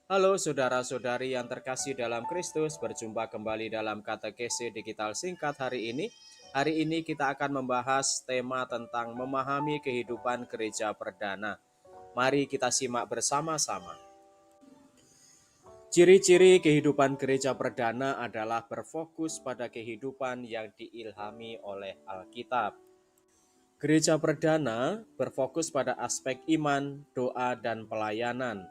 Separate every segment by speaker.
Speaker 1: Halo saudara-saudari yang terkasih dalam Kristus, berjumpa kembali dalam katekese digital singkat hari ini. Hari ini kita akan membahas tema tentang memahami kehidupan gereja perdana. Mari kita simak bersama-sama. Ciri-ciri kehidupan gereja perdana adalah berfokus pada kehidupan yang diilhami oleh Alkitab. Gereja perdana berfokus pada aspek iman, doa, dan pelayanan.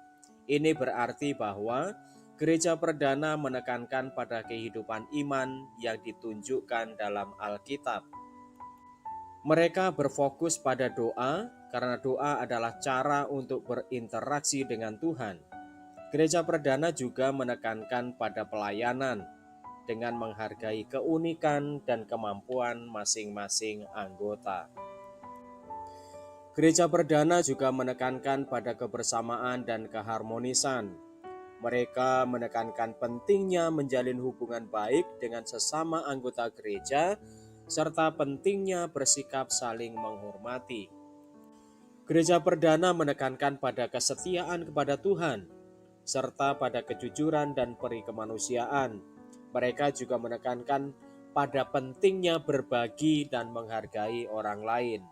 Speaker 1: Ini berarti bahwa gereja perdana menekankan pada kehidupan iman yang ditunjukkan dalam Alkitab. Mereka berfokus pada doa karena doa adalah cara untuk berinteraksi dengan Tuhan. Gereja perdana juga menekankan pada pelayanan dengan menghargai keunikan dan kemampuan masing-masing anggota. Gereja perdana juga menekankan pada kebersamaan dan keharmonisan. Mereka menekankan pentingnya menjalin hubungan baik dengan sesama anggota gereja, serta pentingnya bersikap saling menghormati. Gereja perdana menekankan pada kesetiaan kepada Tuhan, serta pada kejujuran dan peri kemanusiaan. Mereka juga menekankan pada pentingnya berbagi dan menghargai orang lain.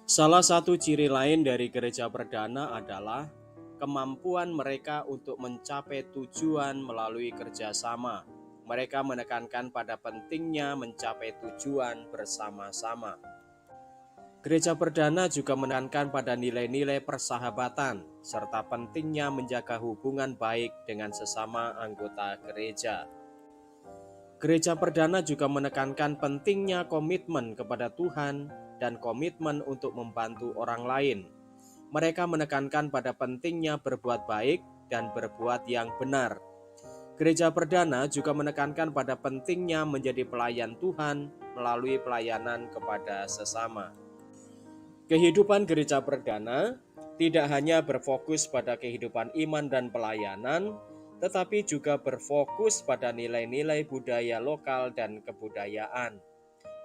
Speaker 1: Salah satu ciri lain dari gereja perdana adalah kemampuan mereka untuk mencapai tujuan melalui kerjasama. Mereka menekankan pada pentingnya mencapai tujuan bersama-sama. Gereja perdana juga menekankan pada nilai-nilai persahabatan, serta pentingnya menjaga hubungan baik dengan sesama anggota gereja. Gereja perdana juga menekankan pentingnya komitmen kepada Tuhan dan komitmen untuk membantu orang lain. Mereka menekankan pada pentingnya berbuat baik dan berbuat yang benar. Gereja perdana juga menekankan pada pentingnya menjadi pelayan Tuhan melalui pelayanan kepada sesama. Kehidupan gereja perdana tidak hanya berfokus pada kehidupan iman dan pelayanan, tetapi juga berfokus pada nilai-nilai budaya lokal dan kebudayaan.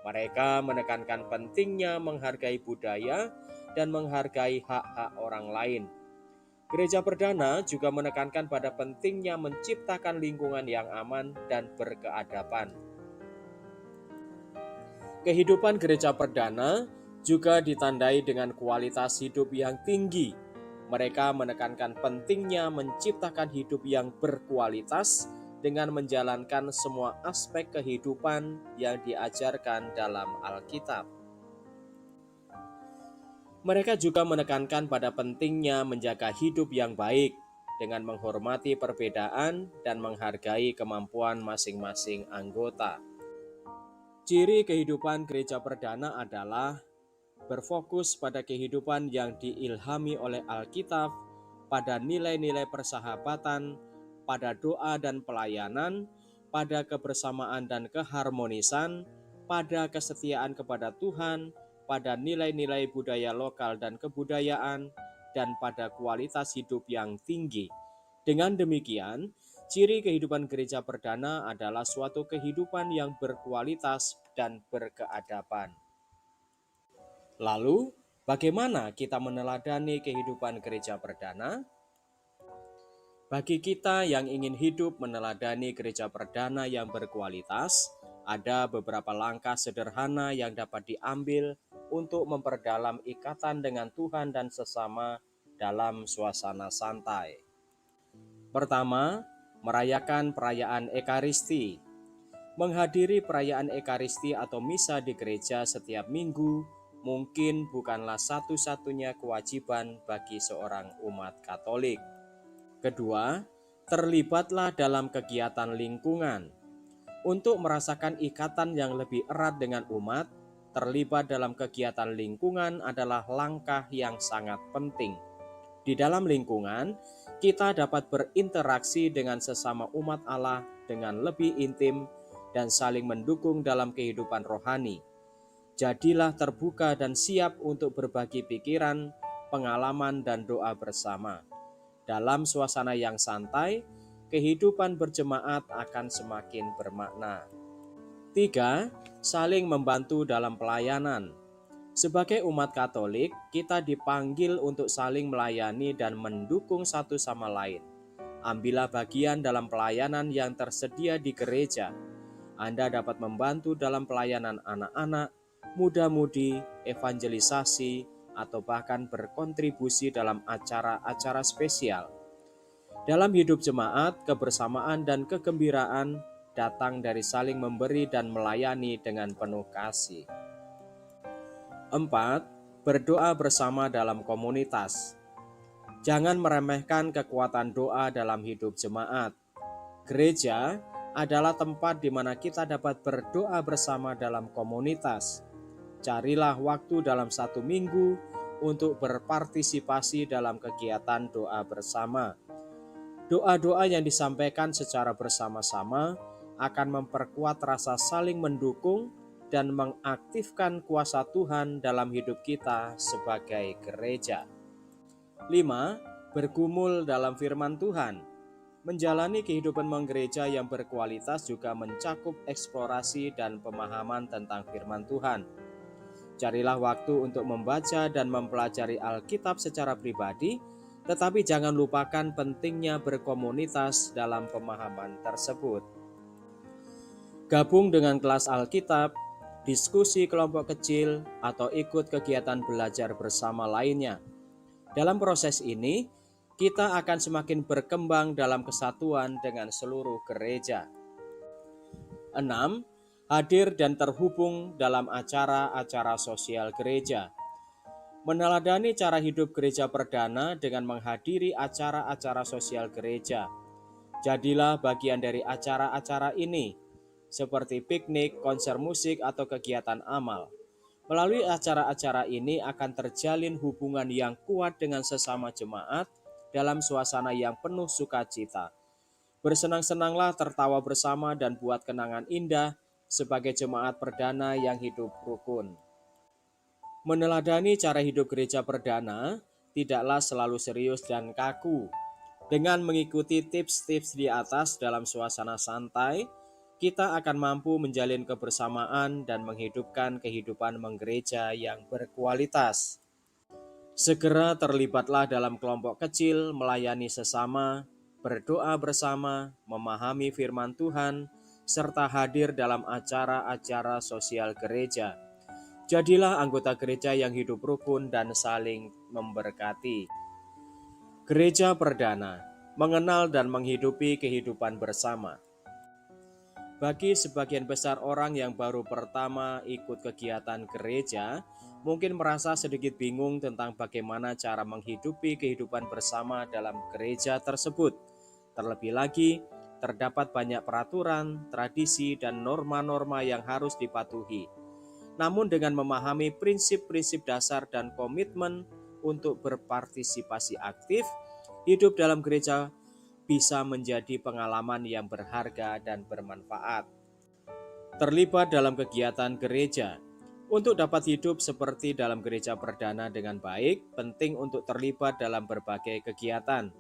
Speaker 1: Mereka menekankan pentingnya menghargai budaya dan menghargai hak-hak orang lain. Gereja perdana juga menekankan pada pentingnya menciptakan lingkungan yang aman dan berkeadaban. Kehidupan gereja perdana juga ditandai dengan kualitas hidup yang tinggi. Mereka menekankan pentingnya menciptakan hidup yang berkualitas dengan menjalankan semua aspek kehidupan yang diajarkan dalam Alkitab. Mereka juga menekankan pada pentingnya menjaga hidup yang baik dengan menghormati perbedaan dan menghargai kemampuan masing-masing anggota. Ciri kehidupan gereja perdana adalah berfokus pada kehidupan yang diilhami oleh Alkitab, pada nilai-nilai persahabatan, pada doa dan pelayanan, pada kebersamaan dan keharmonisan, pada kesetiaan kepada Tuhan, pada nilai-nilai budaya lokal dan kebudayaan, dan pada kualitas hidup yang tinggi. Dengan demikian, ciri kehidupan gereja perdana adalah suatu kehidupan yang berkualitas dan berkeadaban. Lalu, bagaimana kita meneladani kehidupan gereja perdana? Bagi kita yang ingin hidup meneladani gereja perdana yang berkualitas, ada beberapa langkah sederhana yang dapat diambil untuk memperdalam ikatan dengan Tuhan dan sesama dalam suasana santai. Pertama, merayakan perayaan Ekaristi. Menghadiri perayaan Ekaristi atau misa di gereja setiap minggu mungkin bukanlah satu-satunya kewajiban bagi seorang umat Katolik. Kedua, terlibatlah dalam kegiatan lingkungan. Untuk merasakan ikatan yang lebih erat dengan umat, terlibat dalam kegiatan lingkungan adalah langkah yang sangat penting. Di dalam lingkungan, kita dapat berinteraksi dengan sesama umat Allah dengan lebih intim dan saling mendukung dalam kehidupan rohani. Jadilah terbuka dan siap untuk berbagi pikiran, pengalaman, dan doa bersama. Dalam suasana yang santai, kehidupan berjemaat akan semakin bermakna. 3. Saling membantu dalam pelayanan. Sebagai umat Katolik, kita dipanggil untuk saling melayani dan mendukung satu sama lain. Ambillah bagian dalam pelayanan yang tersedia di gereja. Anda dapat membantu dalam pelayanan anak-anak, muda-mudi, evangelisasi, atau bahkan berkontribusi dalam acara-acara spesial. Dalam hidup jemaat, kebersamaan dan kegembiraan datang dari saling memberi dan melayani dengan penuh kasih. 4. Berdoa bersama dalam komunitas. Jangan meremehkan kekuatan doa dalam hidup jemaat. Gereja adalah tempat di mana kita dapat berdoa bersama dalam komunitas. Carilah waktu dalam 1 minggu untuk berpartisipasi dalam kegiatan doa bersama. Doa-doa yang disampaikan secara bersama-sama akan memperkuat rasa saling mendukung dan mengaktifkan kuasa Tuhan dalam hidup kita sebagai gereja. 5. Bergumul dalam firman Tuhan. Menjalani kehidupan menggereja yang berkualitas juga mencakup eksplorasi dan pemahaman tentang firman Tuhan. Carilah waktu untuk membaca dan mempelajari Alkitab secara pribadi, tetapi jangan lupakan pentingnya berkomunitas dalam pemahaman tersebut. Gabung dengan kelas Alkitab, diskusi kelompok kecil, atau ikut kegiatan belajar bersama lainnya. Dalam proses ini, kita akan semakin berkembang dalam kesatuan dengan seluruh gereja. 6. Hadir dan terhubung dalam acara-acara sosial gereja. Meneladani cara hidup gereja perdana dengan menghadiri acara-acara sosial gereja. Jadilah bagian dari acara-acara ini, seperti piknik, konser musik, atau kegiatan amal. Melalui acara-acara ini akan terjalin hubungan yang kuat dengan sesama jemaat dalam suasana yang penuh sukacita. Bersenang-senanglah, tertawa bersama, dan buat kenangan indah sebagai jemaat perdana yang hidup rukun. Meneladani cara hidup gereja perdana tidaklah selalu serius dan kaku. Dengan mengikuti tips-tips di atas dalam suasana santai, kita akan mampu menjalin kebersamaan dan menghidupkan kehidupan menggereja yang berkualitas. Segera terlibatlah dalam kelompok kecil, melayani sesama, berdoa bersama, memahami firman Tuhan, serta hadir dalam acara-acara sosial gereja. Jadilah anggota gereja yang hidup rukun dan saling memberkati. Gereja perdana, mengenal dan menghidupi kehidupan bersama. Bagi sebagian besar orang yang baru pertama ikut kegiatan gereja, mungkin merasa sedikit bingung tentang bagaimana cara menghidupi kehidupan bersama dalam gereja tersebut. Terlebih lagi, terdapat banyak peraturan, tradisi, dan norma-norma yang harus dipatuhi. Namun dengan memahami prinsip-prinsip dasar dan komitmen untuk berpartisipasi aktif, hidup dalam gereja bisa menjadi pengalaman yang berharga dan bermanfaat. Terlibat dalam kegiatan gereja. Untuk dapat hidup seperti dalam gereja perdana dengan baik, penting untuk terlibat dalam berbagai kegiatan.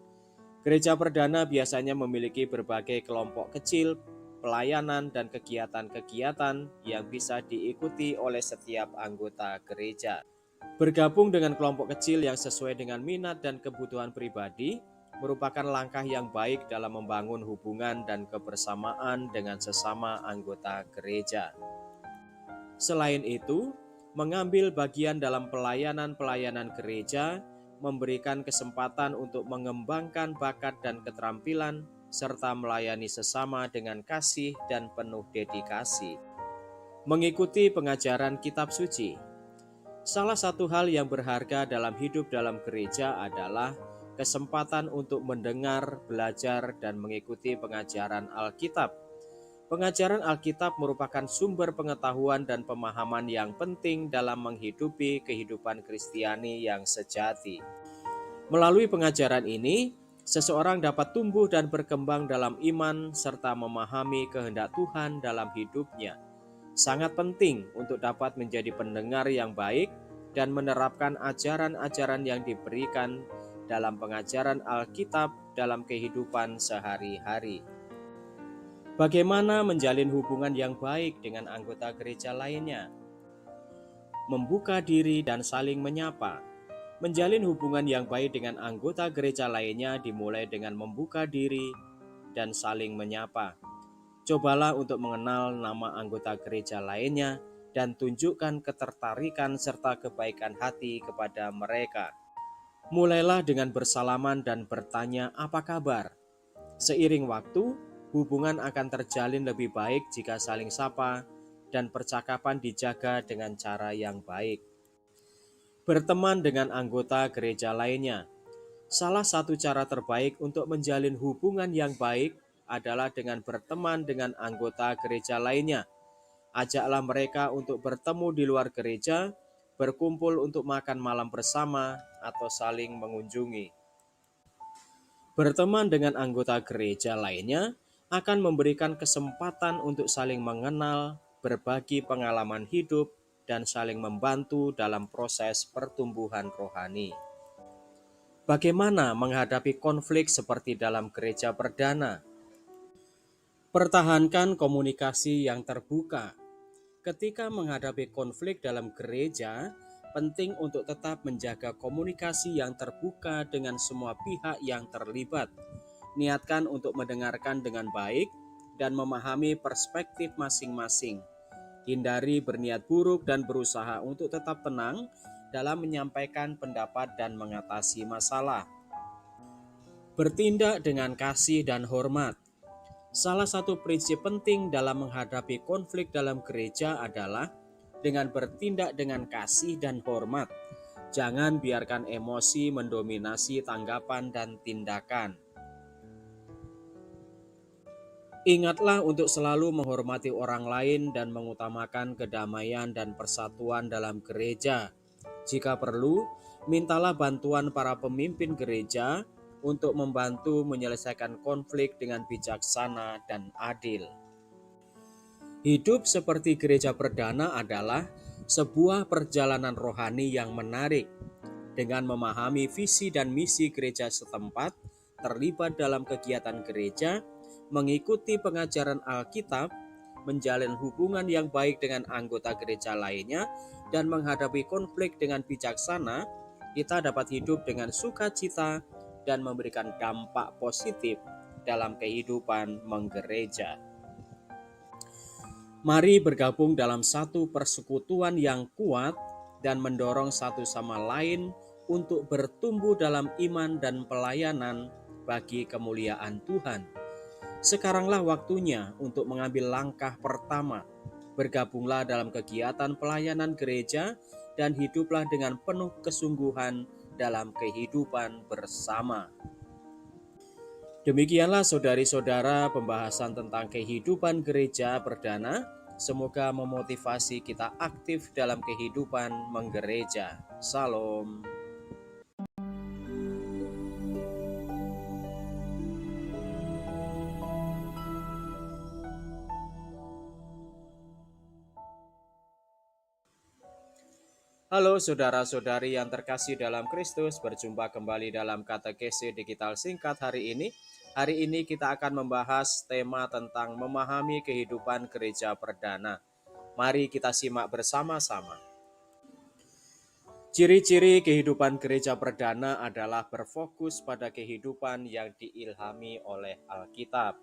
Speaker 1: Gereja perdana biasanya memiliki berbagai kelompok kecil, pelayanan, dan kegiatan-kegiatan yang bisa diikuti oleh setiap anggota gereja. Bergabung dengan kelompok kecil yang sesuai dengan minat dan kebutuhan pribadi merupakan langkah yang baik dalam membangun hubungan dan kebersamaan dengan sesama anggota gereja. Selain itu, mengambil bagian dalam pelayanan-pelayanan gereja memberikan kesempatan untuk mengembangkan bakat dan keterampilan serta melayani sesama dengan kasih dan penuh dedikasi. Mengikuti pengajaran kitab suci. Salah satu hal yang berharga dalam hidup dalam gereja adalah kesempatan untuk mendengar, belajar, dan mengikuti pengajaran Alkitab. Pengajaran Alkitab merupakan sumber pengetahuan dan pemahaman yang penting dalam menghidupi kehidupan Kristiani yang sejati. Melalui pengajaran ini, seseorang dapat tumbuh dan berkembang dalam iman serta memahami kehendak Tuhan dalam hidupnya. Sangat penting untuk dapat menjadi pendengar yang baik dan menerapkan ajaran-ajaran yang diberikan dalam pengajaran Alkitab dalam kehidupan sehari-hari. Bagaimana menjalin hubungan yang baik dengan anggota gereja lainnya? Membuka diri dan saling menyapa. Menjalin hubungan yang baik dengan anggota gereja lainnya dimulai dengan membuka diri dan saling menyapa. Cobalah untuk mengenal nama anggota gereja lainnya dan tunjukkan ketertarikan serta kebaikan hati kepada mereka. Mulailah dengan bersalaman dan bertanya apa kabar. Seiring waktu, hubungan akan terjalin lebih baik jika saling sapa dan percakapan dijaga dengan cara yang baik. Berteman dengan anggota gereja lainnya. Salah satu cara terbaik untuk menjalin hubungan yang baik adalah dengan berteman dengan anggota gereja lainnya. Ajaklah mereka untuk bertemu di luar gereja, berkumpul untuk makan malam bersama, atau saling mengunjungi. Berteman dengan anggota gereja lainnya akan memberikan kesempatan untuk saling mengenal, berbagi pengalaman hidup, dan saling membantu dalam proses pertumbuhan rohani. Bagaimana menghadapi konflik seperti dalam gereja perdana? Pertahankan komunikasi yang terbuka. Ketika menghadapi konflik dalam gereja, penting untuk tetap menjaga komunikasi yang terbuka dengan semua pihak yang terlibat. Niatkan untuk mendengarkan dengan baik dan memahami perspektif masing-masing. Hindari berniat buruk dan berusaha untuk tetap tenang dalam menyampaikan pendapat dan mengatasi masalah. Bertindak dengan kasih dan hormat. Salah satu prinsip penting dalam menghadapi konflik dalam gereja adalah dengan bertindak dengan kasih dan hormat. Jangan biarkan emosi mendominasi tanggapan dan tindakan. Ingatlah untuk selalu menghormati orang lain dan mengutamakan kedamaian dan persatuan dalam gereja. Jika perlu, mintalah bantuan para pemimpin gereja untuk membantu menyelesaikan konflik dengan bijaksana dan adil. Hidup seperti gereja perdana adalah sebuah perjalanan rohani yang menarik. Dengan memahami visi dan misi gereja setempat, terlibat dalam kegiatan gereja, mengikuti pengajaran Alkitab, menjalin hubungan yang baik dengan anggota gereja lainnya, dan menghadapi konflik dengan bijaksana, kita dapat hidup dengan sukacita dan memberikan dampak positif dalam kehidupan menggereja. Mari bergabung dalam satu persekutuan yang kuat dan mendorong satu sama lain untuk bertumbuh dalam iman dan pelayanan bagi kemuliaan Tuhan. Sekaranglah waktunya untuk mengambil langkah pertama. Bergabunglah dalam kegiatan pelayanan gereja dan hiduplah dengan penuh kesungguhan dalam kehidupan bersama. Demikianlah saudari-saudara pembahasan tentang kehidupan gereja perdana. Semoga memotivasi kita aktif dalam kehidupan menggereja. Salam. Halo saudara-saudari yang terkasih dalam Kristus, berjumpa kembali dalam katekesi digital singkat hari ini. Hari ini kita akan membahas tema tentang memahami kehidupan gereja perdana. Mari kita simak bersama-sama. Ciri-ciri kehidupan gereja perdana adalah berfokus pada kehidupan yang diilhami oleh Alkitab.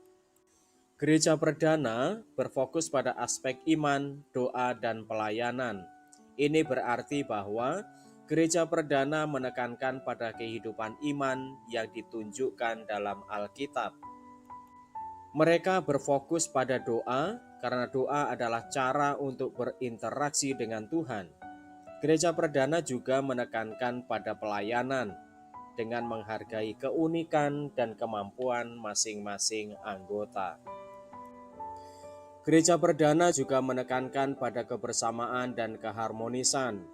Speaker 1: Gereja perdana berfokus pada aspek iman, doa, dan pelayanan. Ini berarti bahwa gereja perdana menekankan pada kehidupan iman yang ditunjukkan dalam Alkitab. Mereka berfokus pada doa karena doa adalah cara untuk berinteraksi dengan Tuhan. Gereja perdana juga menekankan pada pelayanan dengan menghargai keunikan dan kemampuan masing-masing anggota. Gereja perdana juga menekankan pada kebersamaan dan keharmonisan.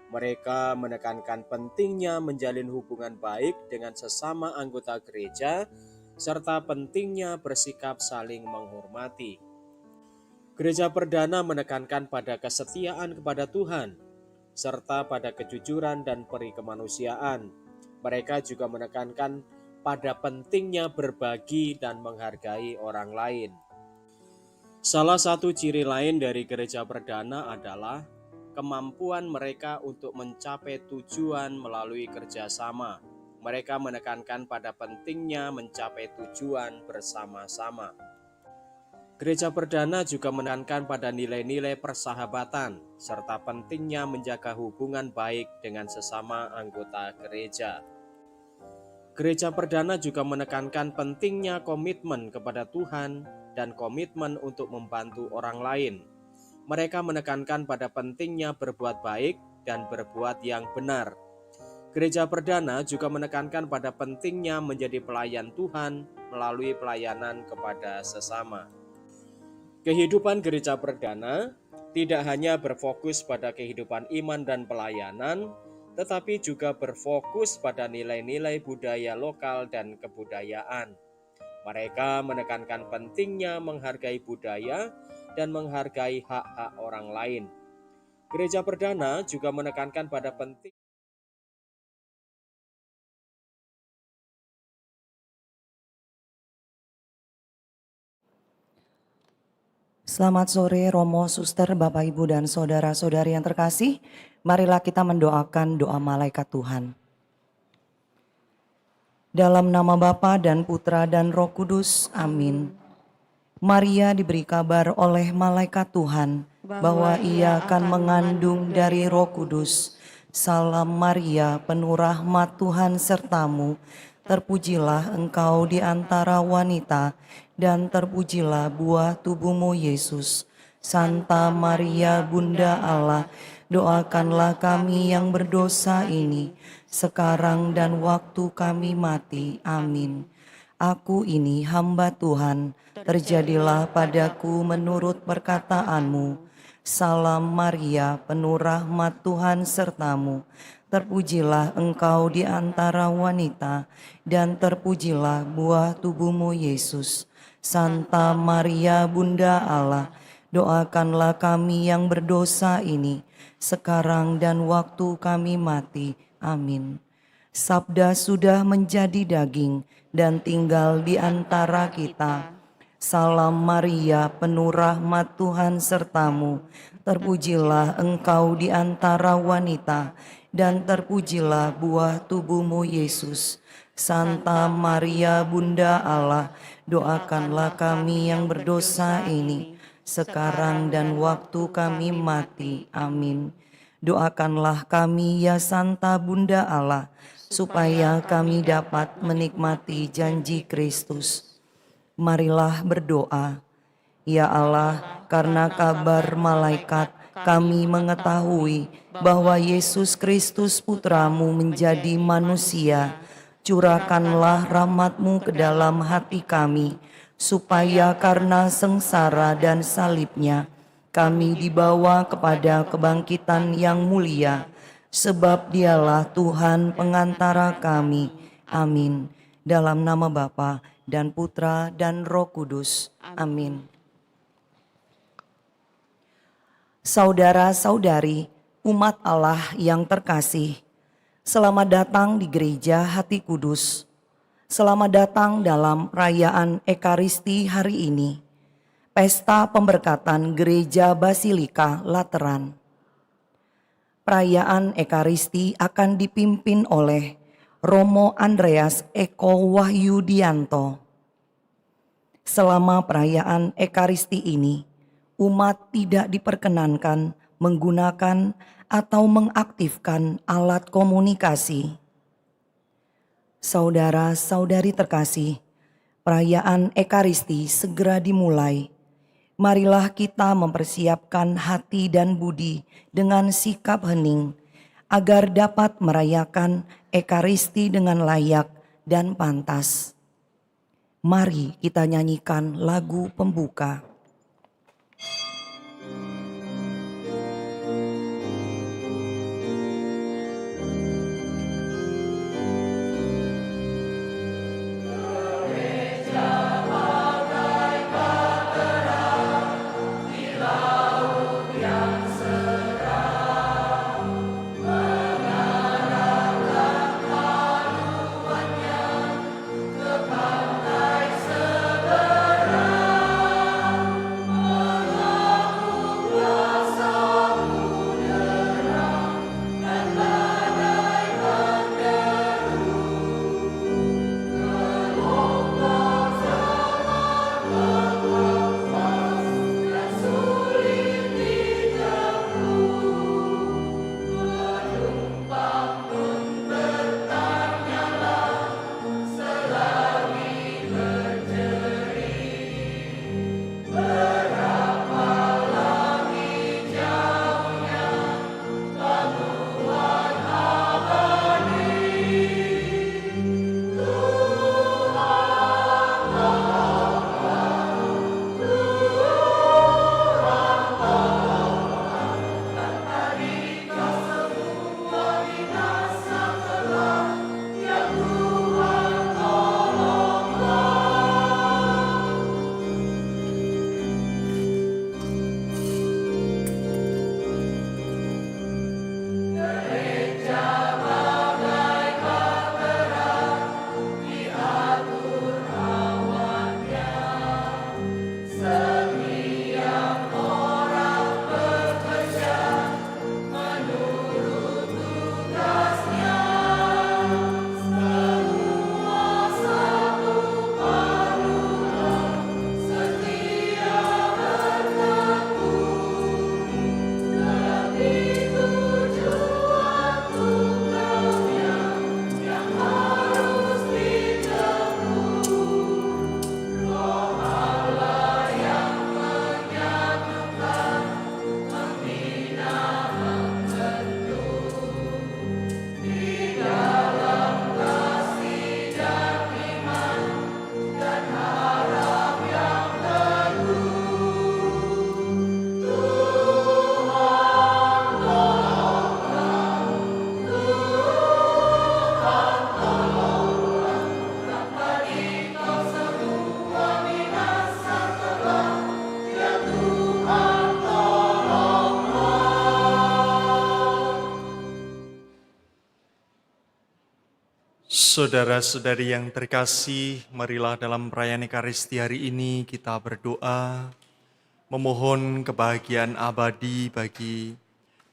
Speaker 1: Mereka menekankan pentingnya menjalin hubungan baik dengan sesama anggota gereja, serta pentingnya bersikap saling menghormati. Gereja perdana menekankan pada kesetiaan kepada Tuhan, serta pada kejujuran dan peri kemanusiaan. Mereka juga menekankan pada pentingnya berbagi dan menghargai orang lain. Salah satu ciri lain dari gereja perdana adalah kemampuan mereka untuk mencapai tujuan melalui kerjasama. Mereka menekankan pada pentingnya mencapai tujuan bersama-sama. Gereja perdana juga menekankan pada nilai-nilai persahabatan, serta pentingnya menjaga hubungan baik dengan sesama anggota gereja. Gereja perdana juga menekankan pentingnya komitmen kepada Tuhan dan komitmen untuk membantu orang lain. Mereka menekankan pada pentingnya berbuat baik dan berbuat yang benar. Gereja perdana juga menekankan pada pentingnya menjadi pelayan Tuhan melalui pelayanan kepada sesama. Kehidupan gereja perdana tidak hanya berfokus pada kehidupan iman dan pelayanan, tetapi juga berfokus pada nilai-nilai budaya lokal dan kebudayaan. Mereka menekankan pentingnya menghargai budaya dan menghargai hak-hak orang lain. Gereja perdana juga menekankan pada penting
Speaker 2: Selamat sore Romo, Suster, Bapak, Ibu, dan Saudara-saudari yang terkasih. Marilah kita mendoakan doa malaikat Tuhan. Dalam nama Bapa dan Putra dan Roh Kudus, amin. Maria diberi kabar oleh malaikat Tuhan bahwa ia akan mengandung dari Roh Kudus. Salam Maria, penuh rahmat Tuhan sertamu. Terpujilah engkau di antara wanita, dan terpujilah buah tubuhmu Yesus. Santa Maria Bunda Allah, doakanlah kami yang berdosa ini, sekarang dan waktu kami mati. Amin. Aku ini hamba Tuhan, terjadilah padaku menurut perkataanmu. Salam Maria, penuh rahmat Tuhan sertamu. Terpujilah engkau di antara wanita, dan terpujilah buah tubuhmu Yesus. Santa Maria Bunda Allah, doakanlah kami yang berdosa ini, sekarang dan waktu kami mati. Amin. Sabda sudah menjadi daging dan tinggal di antara kita. Salam Maria, penuh rahmat Tuhan sertamu. Terpujilah engkau di antara wanita, dan terpujilah buah tubuhmu Yesus. Santa Maria Bunda Allah, doakanlah kami yang berdosa ini, sekarang dan waktu kami mati. Amin. Doakanlah kami ya Santa Bunda Allah, supaya kami dapat menikmati janji Kristus. Marilah berdoa. Ya Allah, karena kabar malaikat kami mengetahui bahwa Yesus Kristus Putramu menjadi manusia. Curahkanlah rahmat-Mu ke dalam hati kami, supaya karena sengsara dan salibnya, kami dibawa kepada kebangkitan yang mulia, sebab Dialah Tuhan pengantara kami. Amin. Dalam nama Bapa dan Putra dan Roh Kudus. Amin. Saudara-saudari, umat Allah yang terkasih, selamat datang di Gereja Hati Kudus. Selamat datang dalam perayaan Ekaristi hari ini, Pesta Pemberkatan Gereja Basilika Lateran. Perayaan Ekaristi akan dipimpin oleh Romo Andreas Eko Wahyudianto. Selama perayaan Ekaristi ini, umat tidak diperkenankan menggunakan atau mengaktifkan alat komunikasi. Saudara-saudari terkasih, perayaan Ekaristi segera dimulai. Marilah kita mempersiapkan hati dan budi dengan sikap hening, agar dapat merayakan Ekaristi dengan layak dan pantas. Mari kita nyanyikan lagu pembuka.
Speaker 3: Kepada Saudara-saudari yang terkasih, marilah dalam perayaan Ekaristi hari ini kita berdoa, memohon kebahagiaan abadi bagi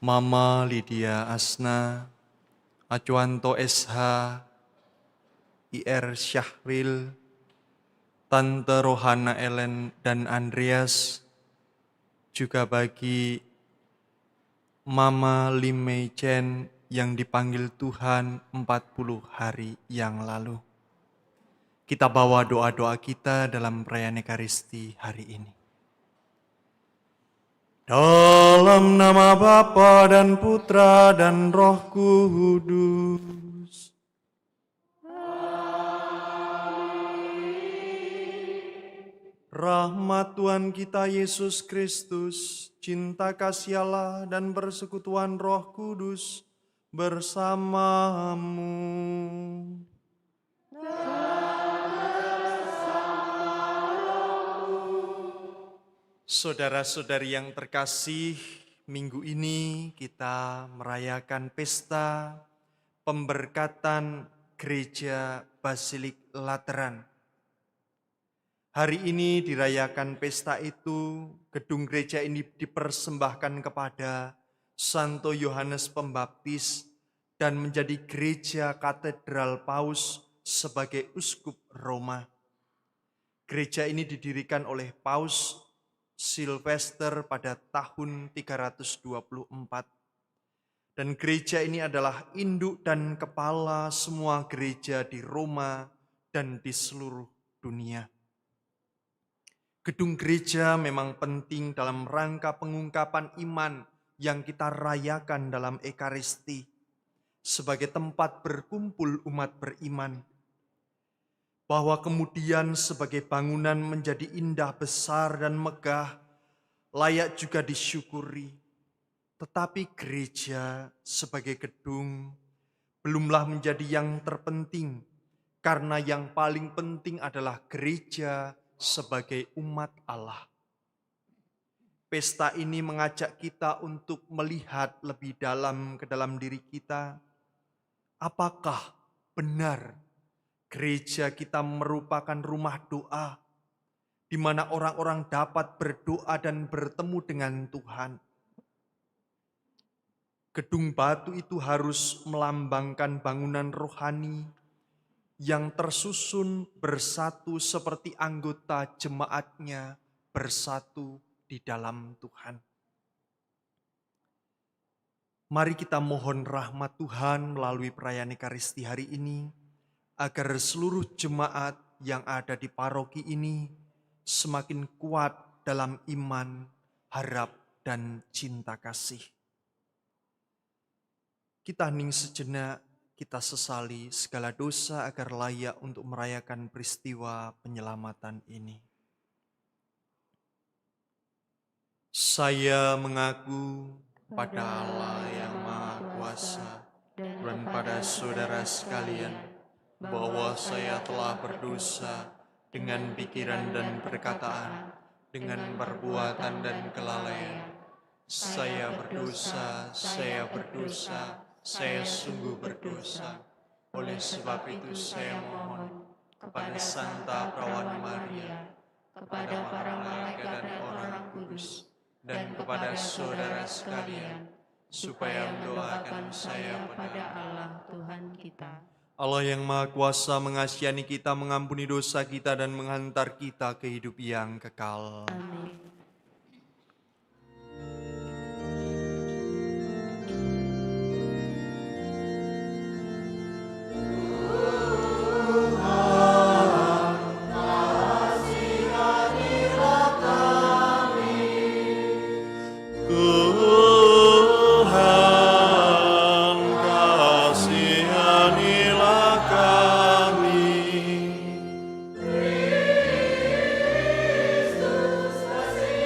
Speaker 3: Mama Lydia Asna, Acuanto SH, IR Syahril, Tante Rohana Ellen dan Andreas, juga bagi Mama Lim Mei Chen yang dipanggil Tuhan 40 hari yang lalu. Kita bawa doa-doa kita dalam perayaan Ekaristi hari ini. Dalam nama Bapa dan Putra dan Roh Kudus. Rahmat Tuhan kita Yesus Kristus, cinta kasih Allah dan persekutuan Roh Kudus bersamamu. Saudara-saudari yang terkasih, minggu ini kita merayakan pesta pemberkatan Gereja Basilik Lateran. Hari ini dirayakan pesta itu, gedung gereja ini dipersembahkan kepada Santo Yohanes Pembaptis dan menjadi gereja katedral Paus sebagai uskup Roma. Gereja ini didirikan oleh Paus Silvester pada tahun 324. Dan gereja ini adalah induk dan kepala semua gereja di Roma dan di seluruh dunia. Gedung gereja memang penting dalam rangka pengungkapan iman yang kita rayakan dalam Ekaristi sebagai tempat berkumpul umat beriman. Bahwa kemudian sebagai bangunan menjadi indah besar dan megah, layak juga disyukuri. Tetapi gereja sebagai gedung belumlah menjadi yang terpenting, karena yang paling penting adalah gereja sebagai umat Allah. Pesta ini mengajak kita untuk melihat lebih dalam ke dalam diri kita. Apakah benar gereja kita merupakan rumah doa, di mana orang-orang dapat berdoa dan bertemu dengan Tuhan? Gedung batu itu harus melambangkan bangunan rohani yang tersusun bersatu seperti anggota jemaatnya bersatu di dalam Tuhan. Mari kita mohon rahmat Tuhan melalui perayaan Ekaristi hari ini, agar seluruh jemaat yang ada di paroki ini semakin kuat dalam iman, harap, dan cinta kasih. Kita hening sejenak, kita sesali segala dosa agar layak untuk merayakan peristiwa penyelamatan ini. Saya mengaku pada Allah yang Maha Kuasa dan pada saudara sekalian bahwa saya telah berdosa dengan pikiran dan perkataan, dengan perbuatan dan kelalaian. Saya berdosa, saya sungguh berdosa. Oleh sebab itu saya mohon kepada Santa Perawan Maria, kepada para malaikat dan orang kudus, dan kepada saudara sekalian, supaya mendoakan saya pada Allah Tuhan kita. Allah yang Maha Kuasa mengasihani kita, mengampuni dosa kita, dan menghantar kita ke hidup yang kekal. Amin.
Speaker 4: Kristus kasih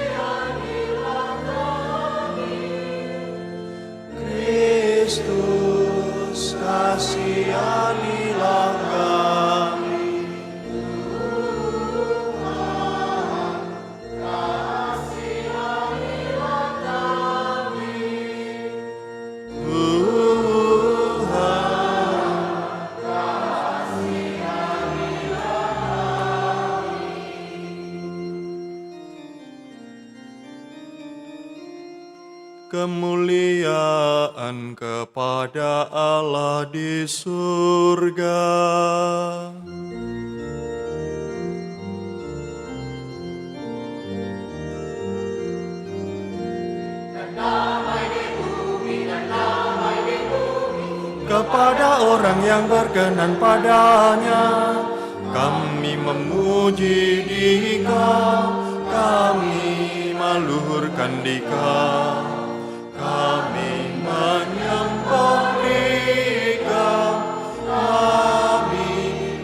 Speaker 3: kemuliaan kepada Allah di surga. Kepada orang yang berkenan padanya, kami memuji Dikau, kami meluhurkan Dikau, kami menyembah Dikau, kami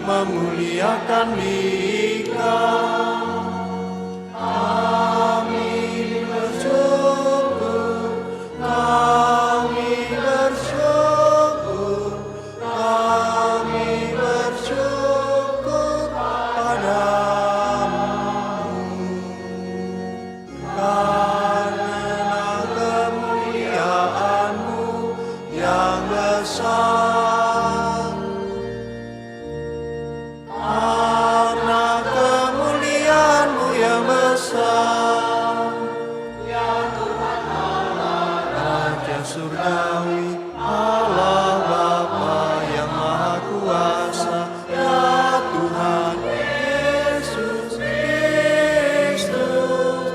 Speaker 3: memuliakan Dikau. Kami bersyukur, kami bersyukur, kami bersyukur padamu. Karena kemuliaan-Mu yang besar. Karena kemuliaan-Mu yang besar. Ya Tuhan Allah, Raja Surgawi, Allah Bapa yang Maha Kuasa, ya Tuhan Yesus Kristus,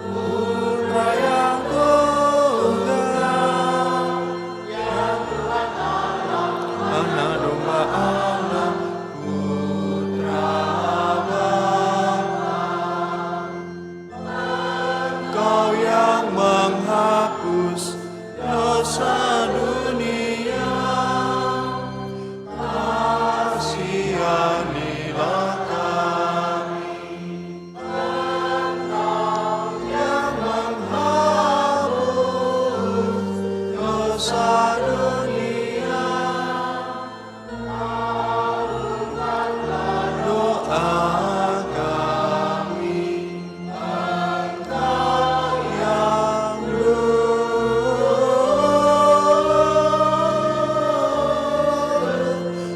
Speaker 3: Putra yang tunggal, ya Tuhan Allah, Anak Domba Allah, Putra Bapa. Engkau yang menghapus dosa dunia, kasihanilah kami. Engkau yang menghapus dosa dunia, kabulkanlah doa kami. Engkau yang luluh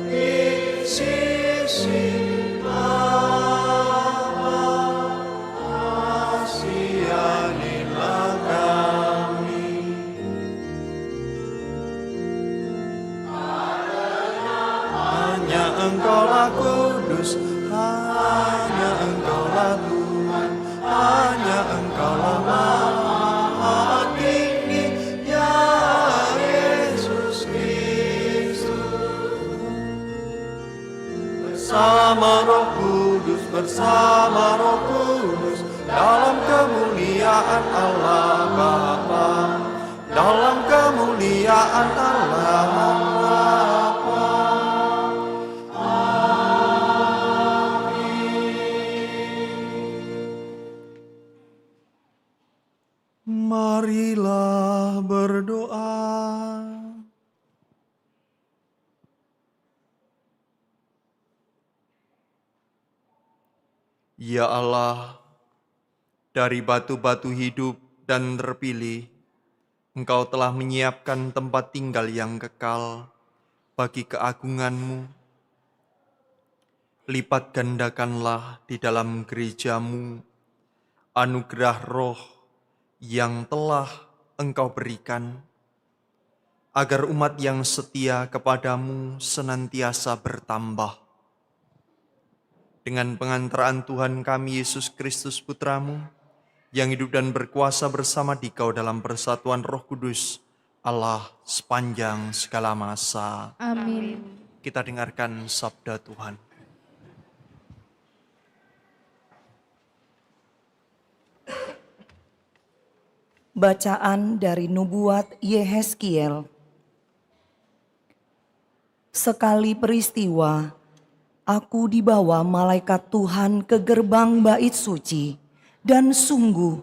Speaker 3: di sisi Bapa, kasihanilah kami. Hanya Engkaulah kudus, hanya Engkaulah Tuhan, hanya Engkaulah Maha Tinggi, ya Yesus Kristus. Bersama Roh Kudus, bersama Roh Kudus, dalam kemuliaan Allah Bapa, dalam kemuliaan Allah Bapa. Marilah berdoa. Ya Allah, dari batu-batu hidup dan terpilih, Engkau telah menyiapkan tempat tinggal yang kekal bagi keagungan-Mu. Lipat gandakanlah di dalam gereja-Mu anugerah roh yang telah Engkau berikan, agar umat yang setia kepadamu senantiasa bertambah. Dengan pengantaraan Tuhan kami Yesus Kristus Putramu, yang hidup dan berkuasa bersama Dikau dalam persatuan Roh Kudus, Allah sepanjang segala masa.
Speaker 4: Amin.
Speaker 3: Kita dengarkan sabda Tuhan.
Speaker 2: Bacaan dari Nubuat Yehezkiel. Sekali peristiwa, aku dibawa malaikat Tuhan ke gerbang bait suci, dan sungguh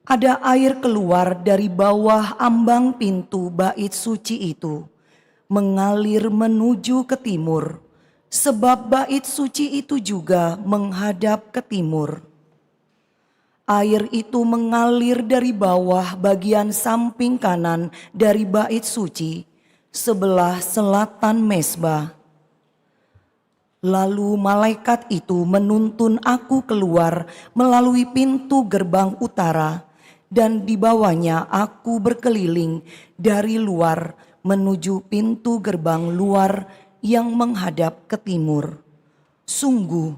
Speaker 2: ada air keluar dari bawah ambang pintu bait suci itu, mengalir menuju ke timur, sebab bait suci itu juga menghadap ke timur. Air itu mengalir dari bawah bagian samping kanan dari bait suci, sebelah selatan mezbah. Lalu malaikat itu menuntun aku keluar melalui pintu gerbang utara dan di bawahnya aku berkeliling dari luar menuju pintu gerbang luar yang menghadap ke timur. Sungguh,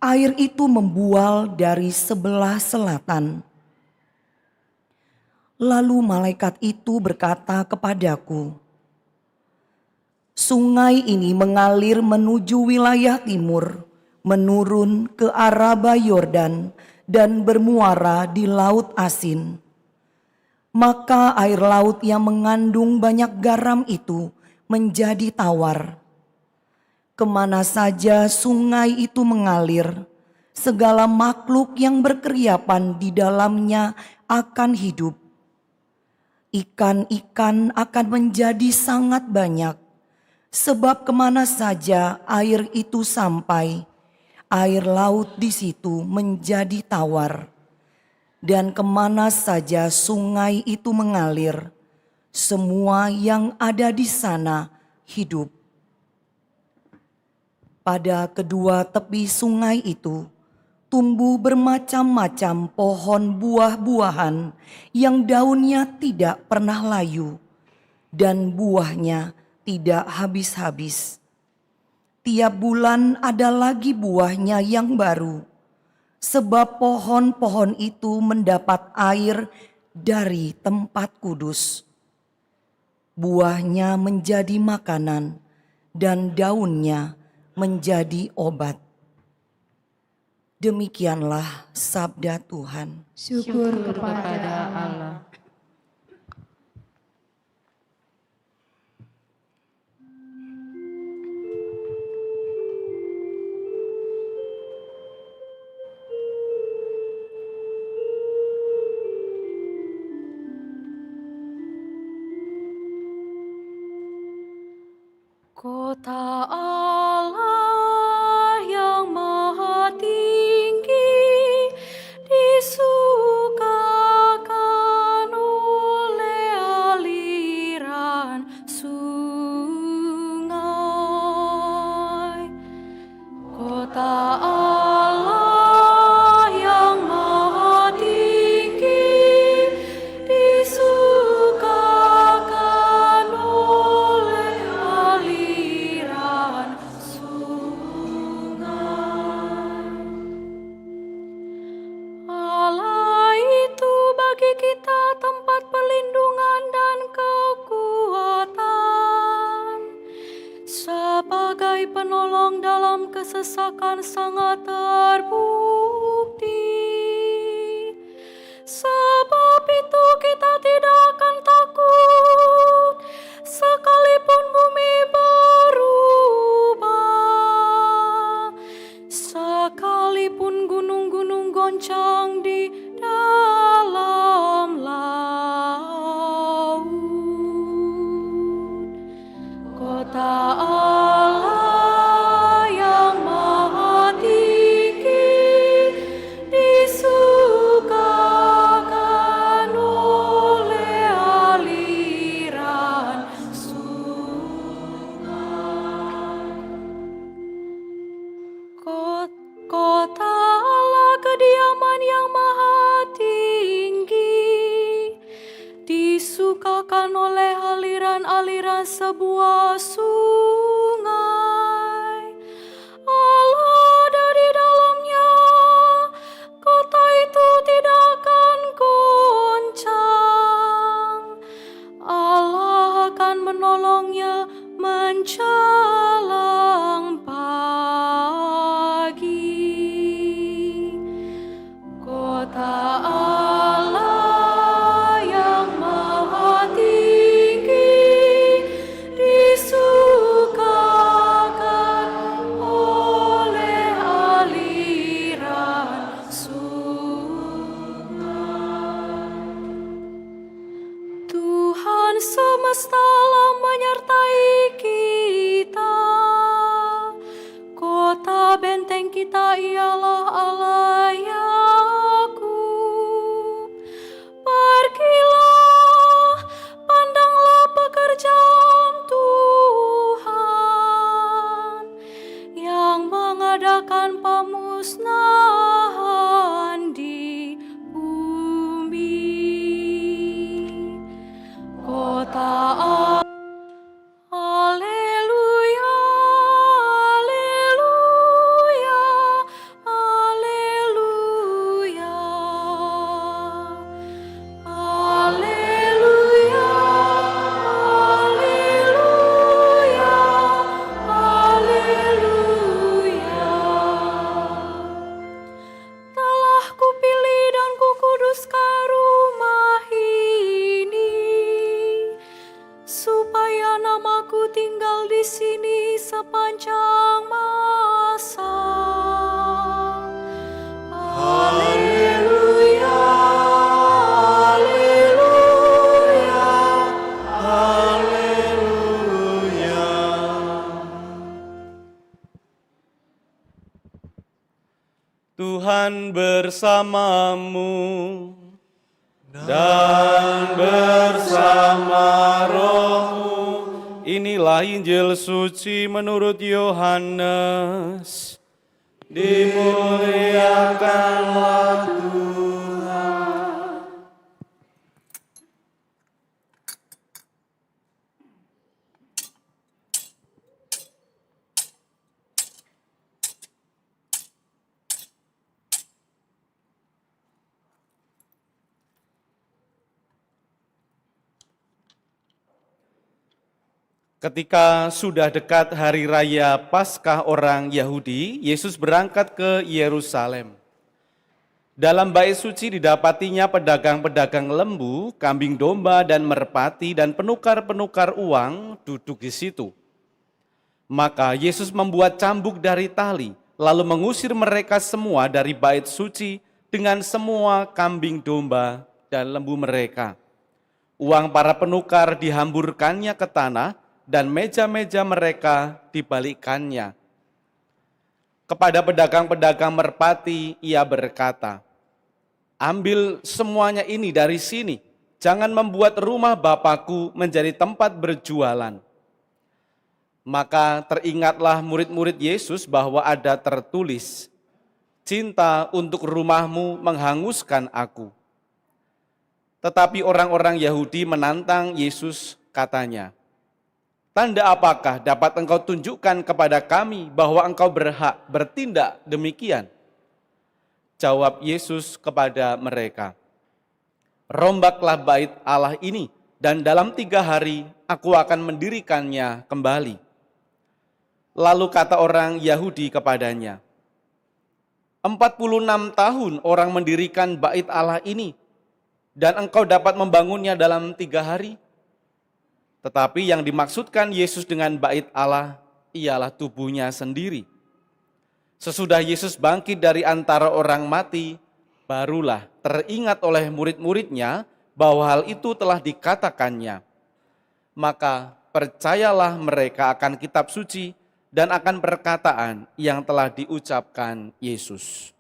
Speaker 2: air itu membual dari sebelah selatan. Lalu malaikat itu berkata kepadaku, sungai ini mengalir menuju wilayah timur, menurun ke Araba Yordan dan bermuara di Laut Asin. Maka air laut yang mengandung banyak garam itu menjadi tawar. Kemana saja sungai itu mengalir, segala makhluk yang berkeriapan di dalamnya akan hidup. Ikan-ikan akan menjadi sangat banyak, sebab kemana saja air itu sampai, air laut di situ menjadi tawar. Dan kemana saja sungai itu mengalir, semua yang ada di sana hidup. Pada kedua tepi sungai itu tumbuh bermacam-macam pohon buah-buahan yang daunnya tidak pernah layu dan buahnya tidak habis-habis. Tiap bulan ada lagi buahnya yang baru, sebab pohon-pohon itu mendapat air dari tempat kudus. Buahnya menjadi makanan dan daunnya menjadi obat. Demikianlah sabda Tuhan.
Speaker 4: Syukur kepada Allah.
Speaker 5: Kota Allah yang maha tinggi disukakan oleh aliran sungai. Kota Allah yang maha tinggi disukakan oleh aliran sungai. Allah itu bagi kita tempat perlindungan dan kekuatan. Sebagai penolong dalam kesesakan sangat terbukti. Sebab itu kita tidak akan takut, sekalipun bumi berubah, sekalipun gunung-gunung goncang di dalam laut. Kota Allah yang maha tinggi disukakan oleh aliran sungai. Kota Allah kediaman yang maha tinggi disukakan oleh aliran-aliran sebuah sungai. Allah ada di dalamnya, kota itu tidak akan goncang. Allah akan menolongnya menjelang pagi. Kota Allah yang maha tinggi disukakan oleh aliran sungai. Tuhan semesta alam menyertai kita. Kota benteng kita ialah Allah Yakub. Pergilah, pandanglah pekerjaan Tuhan yang mengadakan pemusnahan di bumi.
Speaker 6: Tuhan bersamamu dan bersama rohmu. Inilah Injil suci menurut Yohanes. Dimuliakanlah Tuhan. Ketika sudah dekat hari raya Paskah orang Yahudi, Yesus berangkat ke Yerusalem. Dalam bait suci didapatinya pedagang-pedagang lembu, kambing domba dan merpati dan penukar-penukar uang duduk di situ. Maka Yesus membuat cambuk dari tali, lalu mengusir mereka semua dari bait suci dengan semua kambing domba dan lembu mereka. Uang para penukar dihamburkannya ke tanah, dan meja-meja mereka dibalikkannya. Kepada pedagang-pedagang merpati, ia berkata, "Ambil semuanya ini dari sini, jangan membuat rumah Bapakku menjadi tempat berjualan." Maka teringatlah murid-murid Yesus bahwa ada tertulis, "Cinta untuk rumahmu menghanguskan aku." Tetapi orang-orang Yahudi menantang Yesus, katanya, "Tanda apakah dapat engkau tunjukkan kepada kami bahwa engkau berhak bertindak demikian?" Jawab Yesus kepada mereka, "Rombaklah bait Allah ini, dan dalam 3 hari aku akan mendirikannya kembali." Lalu kata orang Yahudi kepadanya, 46 tahun orang mendirikan bait Allah ini, dan engkau dapat membangunnya dalam 3 hari? Tetapi yang dimaksudkan Yesus dengan bait Allah ialah tubuhnya sendiri. Sesudah Yesus bangkit dari antara orang mati, barulah teringat oleh murid-muridnya bahwa hal itu telah dikatakannya. Maka percayalah mereka akan kitab suci dan akan perkataan yang telah diucapkan Yesus.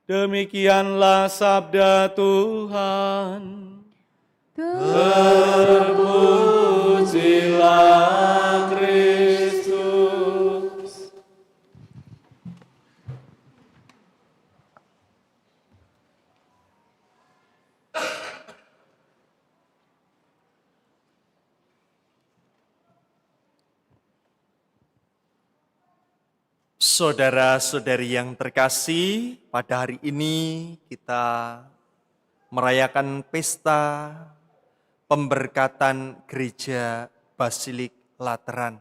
Speaker 6: Demikianlah sabda Tuhan. Terpujilah Kristus.
Speaker 3: Saudara-saudari yang terkasih, pada hari ini kita merayakan pesta pemberkatan Gereja Basilik Lateran.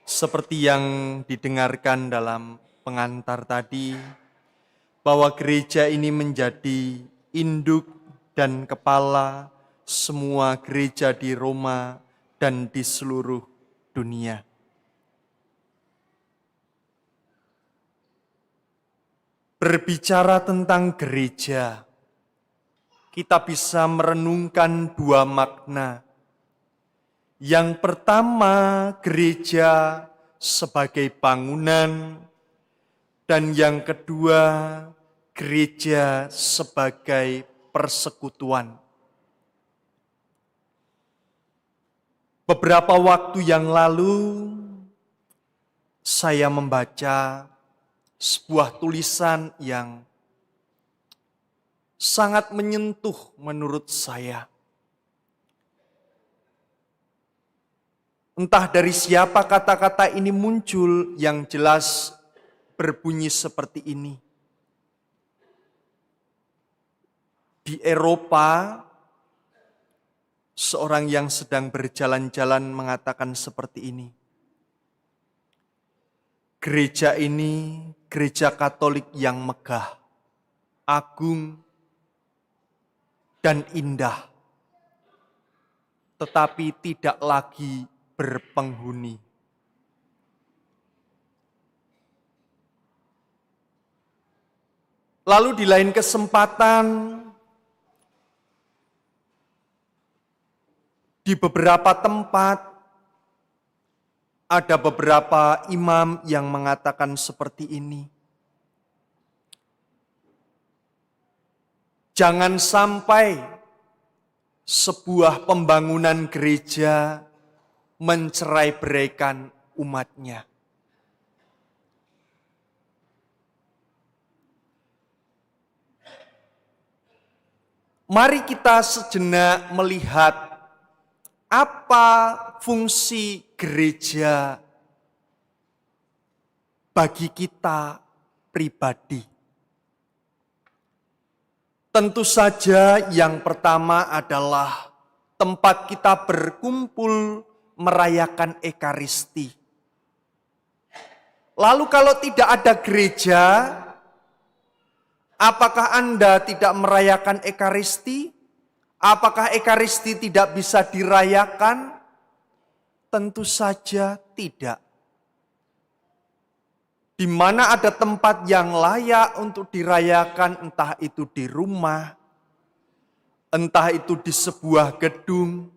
Speaker 3: Seperti yang didengarkan dalam pengantar tadi, bahwa gereja ini menjadi induk dan kepala semua gereja di Roma dan di seluruh dunia. Berbicara tentang gereja, kita bisa merenungkan 2 makna. Yang pertama, gereja sebagai bangunan, dan yang kedua, gereja sebagai persekutuan. Beberapa waktu yang lalu, saya membaca sebuah tulisan yang sangat menyentuh menurut saya. Entah dari siapa kata-kata ini muncul, yang jelas berbunyi seperti ini. Di Eropa, seorang yang sedang berjalan-jalan mengatakan seperti ini. Gereja ini gereja Katolik yang megah, agung, dan indah, tetapi tidak lagi berpenghuni. Lalu di lain kesempatan, di beberapa tempat, Ada beberapa imam yang mengatakan seperti ini. Jangan sampai sebuah pembangunan gereja mencerai-beraikan umatnya. Mari kita sejenak melihat apa fungsi gereja bagi kita pribadi. Tentu saja yang pertama adalah tempat kita berkumpul merayakan Ekaristi. Lalu kalau tidak ada gereja, apakah Anda tidak merayakan Ekaristi? Apakah Ekaristi tidak bisa dirayakan? Tentu saja tidak. Di mana ada tempat yang layak untuk dirayakan, entah itu di rumah, entah itu di sebuah gedung,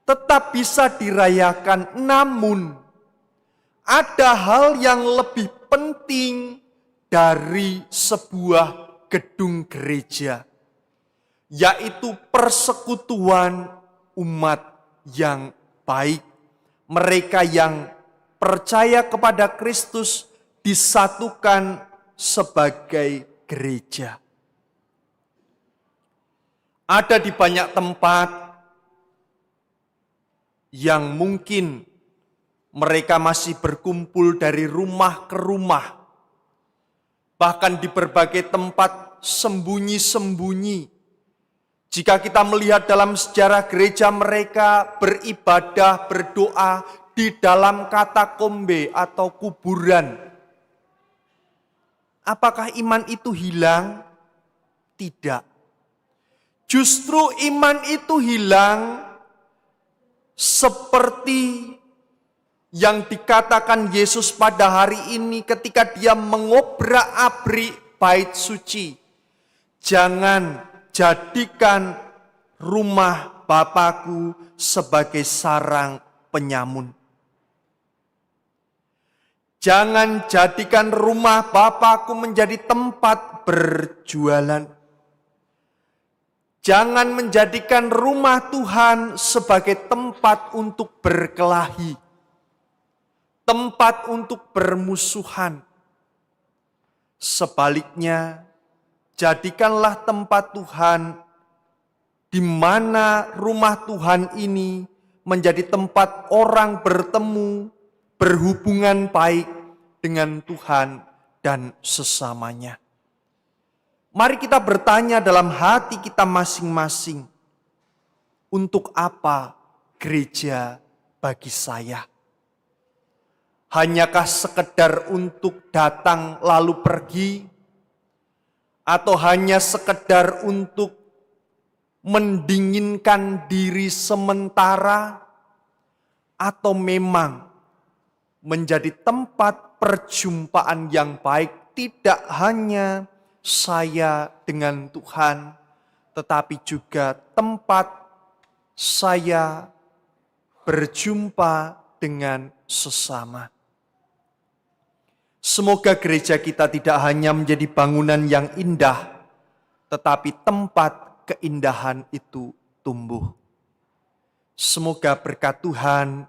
Speaker 3: tetap bisa dirayakan. Namun, ada hal yang lebih penting dari sebuah gedung gereja, yaitu persekutuan umat yang baik, mereka yang percaya kepada Kristus disatukan sebagai gereja. Ada di banyak tempat yang mungkin mereka masih berkumpul dari rumah ke rumah, bahkan di berbagai tempat sembunyi-sembunyi. Jika kita melihat dalam sejarah gereja, mereka beribadah, berdoa di dalam katakombe atau kuburan. Apakah iman itu hilang? Tidak. Justru iman itu hilang seperti yang dikatakan Yesus pada hari ini ketika dia mengobrak-abrik bait suci. Jangan jadikan rumah Bapakku sebagai sarang penyamun. Jangan jadikan rumah Bapakku menjadi tempat berjualan. Jangan menjadikan rumah Tuhan sebagai tempat untuk berkelahi, tempat untuk bermusuhan. Sebaliknya, jadikanlah tempat Tuhan di mana rumah Tuhan ini menjadi tempat orang bertemu, berhubungan baik dengan Tuhan dan sesamanya. Mari kita bertanya dalam hati kita masing-masing, untuk apa gereja bagi saya? Hanyakah sekedar untuk datang lalu pergi? Atau hanya sekedar untuk mendinginkan diri sementara? Atau memang menjadi tempat perjumpaan yang baik, tidak hanya saya dengan Tuhan, tetapi juga tempat saya berjumpa dengan sesama. Semoga gereja kita tidak hanya menjadi bangunan yang indah, tetapi tempat keindahan itu tumbuh. Semoga berkat Tuhan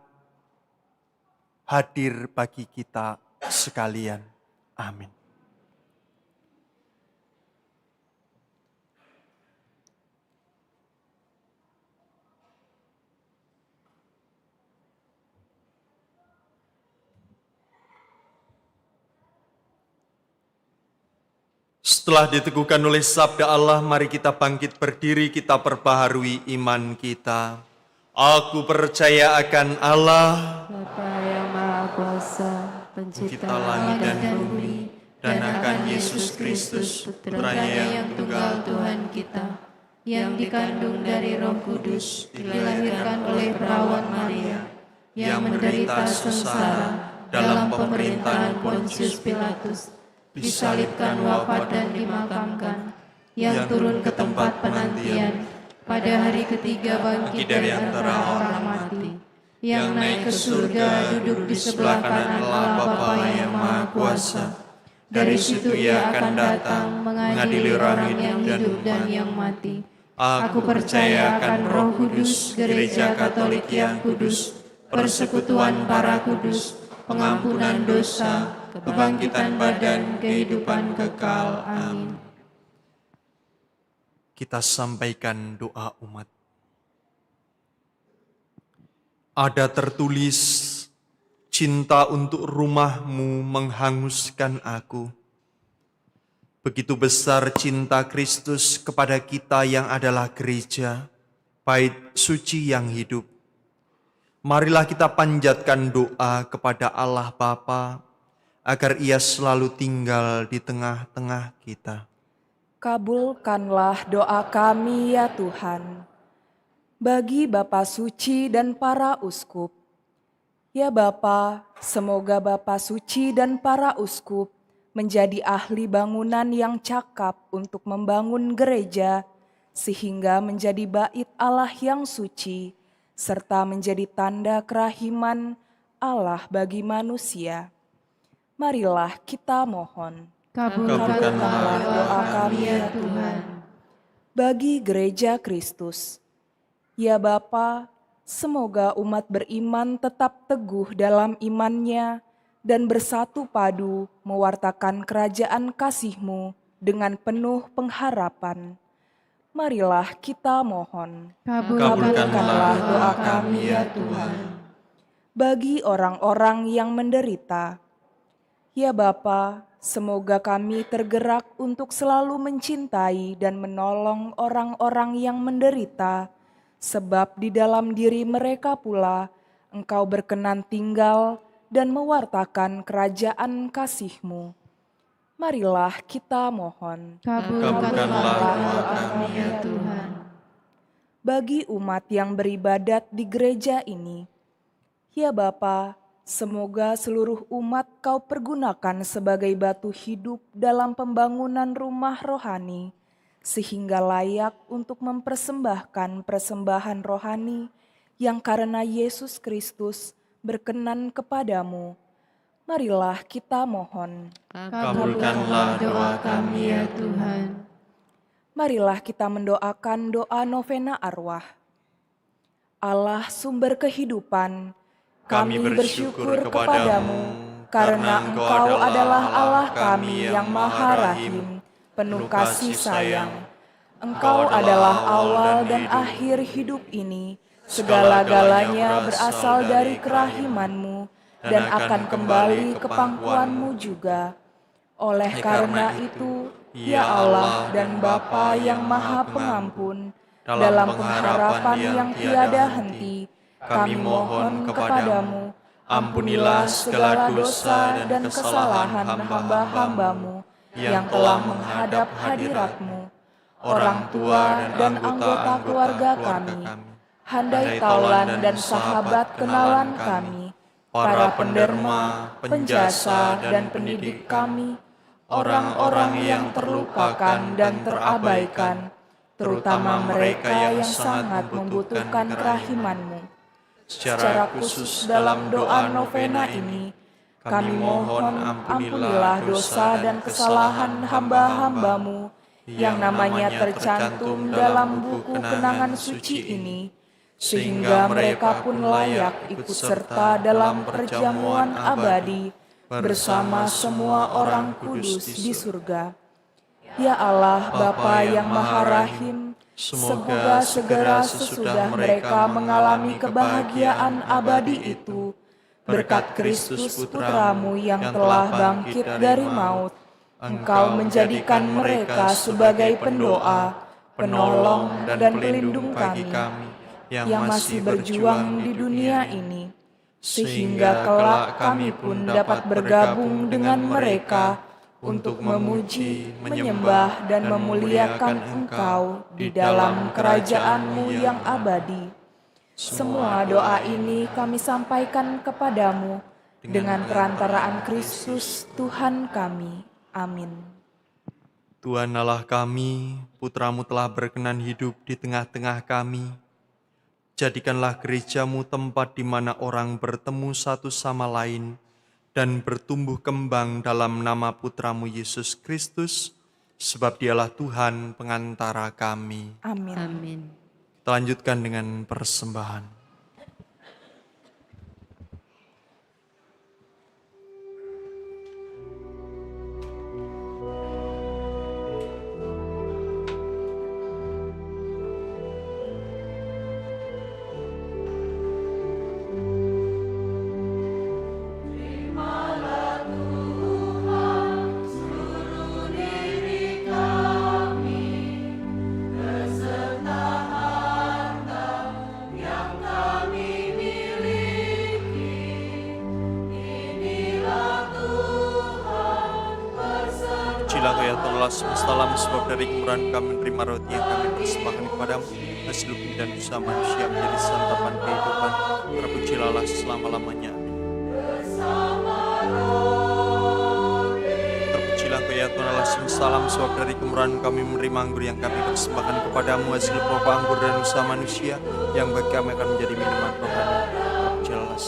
Speaker 3: hadir bagi kita sekalian. Amin. Setelah diteguhkan oleh sabda Allah, mari kita bangkit berdiri, kita perbaharui iman kita. Aku percaya akan Allah,
Speaker 4: Bapa yang Maha Kuasa, Pencipta
Speaker 3: langit
Speaker 4: langit
Speaker 3: dan
Speaker 4: dan bumi,
Speaker 3: dan akan Yesus Kristus, Putranya yang tunggal
Speaker 4: Tuhan kita, yang dikandung dari Roh Kudus, dilahirkan oleh perawan Maria, yang menderita sengsara dalam pemerintahan Pontius Pilatus, disalibkan, wafat dan dimakamkan, yang turun ke tempat penantian, pada hari ketiga bangkit dari antara orang mati, yang naik ke surga duduk di sebelah kanan Allah Bapa yang Maha Kuasa. Dari situ ia akan datang mengadili orang yang hidup dan yang mati. Aku percaya akan Roh Kudus, Gereja Katolik yang kudus, persekutuan para kudus, pengampunan dosa, kebangkitan badan, kehidupan kekal. Amin.
Speaker 3: Kita sampaikan doa umat. Ada tertulis, cinta untuk rumahmu menghanguskan aku. Begitu besar cinta Kristus kepada kita yang adalah gereja, bait suci yang hidup. Marilah kita panjatkan doa kepada Allah Bapa, agar Ia selalu tinggal di tengah-tengah kita.
Speaker 7: Kabulkanlah doa kami ya Tuhan, bagi Bapa Suci dan para uskup. Ya Bapa, semoga Bapa Suci dan para uskup menjadi ahli bangunan yang cakap untuk membangun gereja, sehingga menjadi bait Allah yang suci, serta menjadi tanda kerahiman Allah bagi manusia. Marilah kita mohon.
Speaker 4: Kabulkanlah doa kami ya Tuhan.
Speaker 7: Bagi gereja Kristus, ya Bapa, semoga umat beriman tetap teguh dalam imannya dan bersatu padu mewartakan kerajaan kasih-Mu dengan penuh pengharapan. Marilah kita mohon.
Speaker 4: Kabulkanlah doa kami ya Tuhan.
Speaker 7: Bagi orang-orang yang menderita, ya Bapa, semoga kami tergerak untuk selalu mencintai dan menolong orang-orang yang menderita, sebab di dalam diri mereka pula Engkau berkenan tinggal dan mewartakan kerajaan kasih-Mu. Marilah kita mohon.
Speaker 4: Kabulkanlah doa kami ya Tuhan.
Speaker 7: Bagi umat yang beribadat di gereja ini, ya Bapa, semoga seluruh umat Kau pergunakan sebagai batu hidup dalam pembangunan rumah rohani, sehingga layak untuk mempersembahkan persembahan rohani yang karena Yesus Kristus berkenan kepadamu. Marilah kita mohon.
Speaker 4: Kabulkanlah doa kami ya Tuhan.
Speaker 7: Marilah kita mendoakan doa novena arwah. Allah sumber kehidupan, kami bersyukur kepadamu karena Engkau adalah Allah kami yang maha rahim, penuh kasih sayang. Engkau adalah awal dan akhir hidup ini, segala-galanya berasal dari kerahiman-Mu dan akan kembali ke pangkuan-Mu juga. Oleh karena itu, ya Allah dan Bapa yang maha pengampun, dalam pengharapan yang tiada henti, kami mohon kepadamu, ampunilah segala dosa dan kesalahan hamba-hamba-Mu yang telah menghadap hadirat-Mu, orang tua dan anggota keluarga kami, handai taulan dan sahabat kenalan kami, para penderma, penjasa dan pendidik kami, orang-orang yang terlupakan dan terabaikan, terutama mereka yang sangat membutuhkan kerahiman-Mu. Secara khusus dalam doa novena ini, kami mohon ampunilah dosa dan kesalahan hamba-hamba-Mu yang namanya tercantum dalam buku kenangan suci ini, sehingga mereka pun layak ikut serta dalam perjamuan abadi bersama semua orang kudus di surga. Ya Allah, Bapa yang maha rahim, semoga segera sesudah mereka mengalami kebahagiaan abadi itu, berkat Kristus Putra-Mu yang telah bangkit dari maut, Engkau menjadikan mereka sebagai pendoa, penolong dan pelindung kami yang masih berjuang di dunia ini, sehingga kelak kami pun dapat bergabung dengan mereka untuk memuji, menyembah, dan memuliakan Engkau di dalam kerajaan-Mu yang abadi. Semua doa ini kami sampaikan kepadamu dengan perantaraan Kristus Tuhan kami. Amin.
Speaker 3: Tuhan Allah kami, Putra-Mu telah berkenan hidup di tengah-tengah kami. Jadikanlah gereja-Mu tempat di mana orang bertemu satu sama lain dan bertumbuh kembang dalam nama Putra-Mu Yesus Kristus, sebab Dialah Tuhan pengantara kami.
Speaker 7: Amin.
Speaker 4: Amin.
Speaker 3: Kita lanjutkan dengan persembahan. Pujilah Kau ya Tuhan Allah semesta alam, sebab dari kemurahan kami menerima roti yang kami persembahkan kepadamu, hasil bumi dan usaha manusia menjadi santapan kehidupan. Terpujilah Allah selama-lamanya. Amin. Terpujilah Kau ya Tuhan Allah semesta alam, sebab dari kemurahan kami menerima anggur yang kami persembahkan kepadamu, hasil pokok anggur dan usaha manusia yang bagi kami akan menjadi minuman rohani. Terpujilah Allah.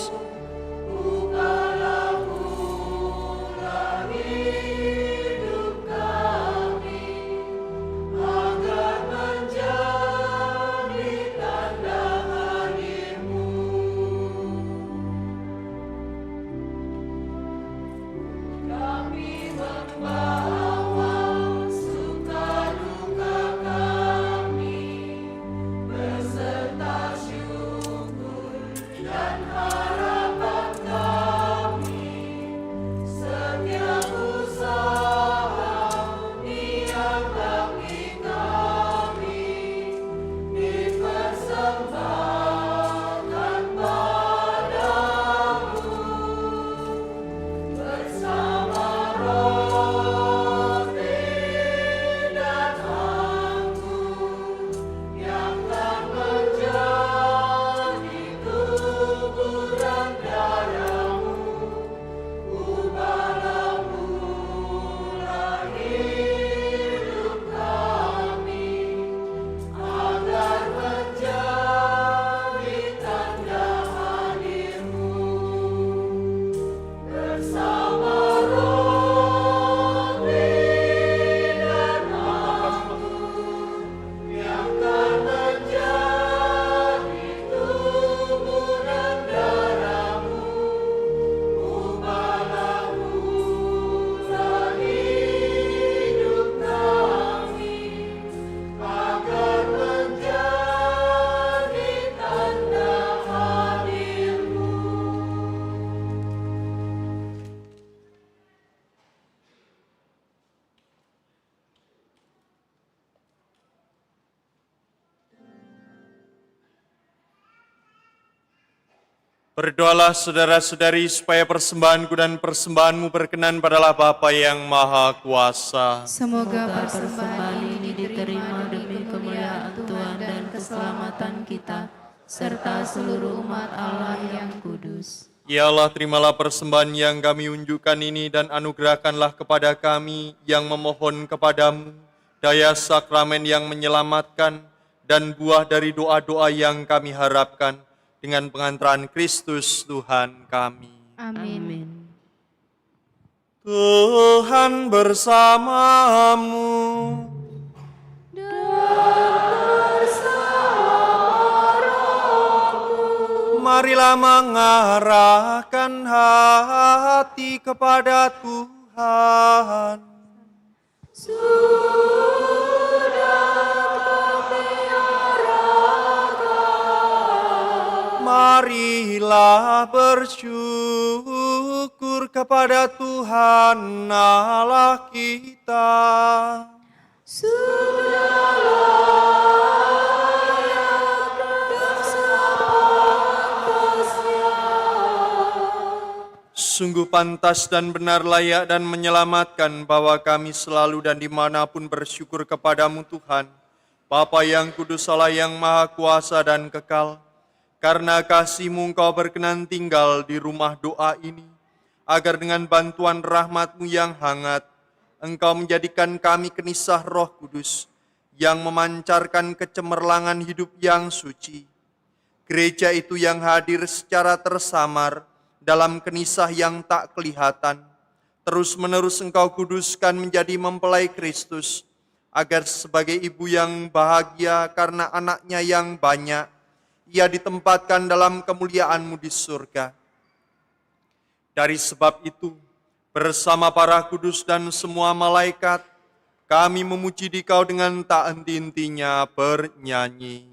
Speaker 3: Berdoalah saudara-saudari supaya persembahanku dan persembahanmu berkenan padalah Bapa yang Maha Kuasa.
Speaker 4: Semoga persembahan ini diterima demi kemuliaan Tuhan dan keselamatan kita, serta seluruh umat Allah yang kudus.
Speaker 3: Ya Allah, terimalah persembahan yang kami unjukkan ini dan anugerahkanlah kepada kami yang memohon kepadamu daya sakramen yang menyelamatkan dan buah dari doa-doa yang kami harapkan, dengan pengantaran Kristus Tuhan kami.
Speaker 4: Amin.
Speaker 3: Tuhan bersamamu. Marilah mengarahkan hati kepada Tuhan. Marilah bersyukur kepada Tuhan Allah kita. Sungguh pantas dan benar, layak dan menyelamatkan bahwa kami selalu dan dimanapun bersyukur kepadamu Tuhan, Bapa yang kudus, Allah yang maha kuasa dan kekal. Karena kasih-Mu Engkau berkenan tinggal di rumah doa ini, agar dengan bantuan rahmat-Mu yang hangat, Engkau menjadikan kami kenisah Roh Kudus, yang memancarkan kecemerlangan hidup yang suci. gereja itu yang hadir secara tersamar dalam kenisah yang tak kelihatan, terus-menerus Engkau kuduskan menjadi mempelai Kristus, agar sebagai ibu yang bahagia karena anaknya yang banyak, ia ditempatkan dalam kemuliaan-Mu di surga. Dari sebab itu, bersama para kudus dan semua malaikat, kami memuji Dikau dengan tak henti-hentinya bernyanyi.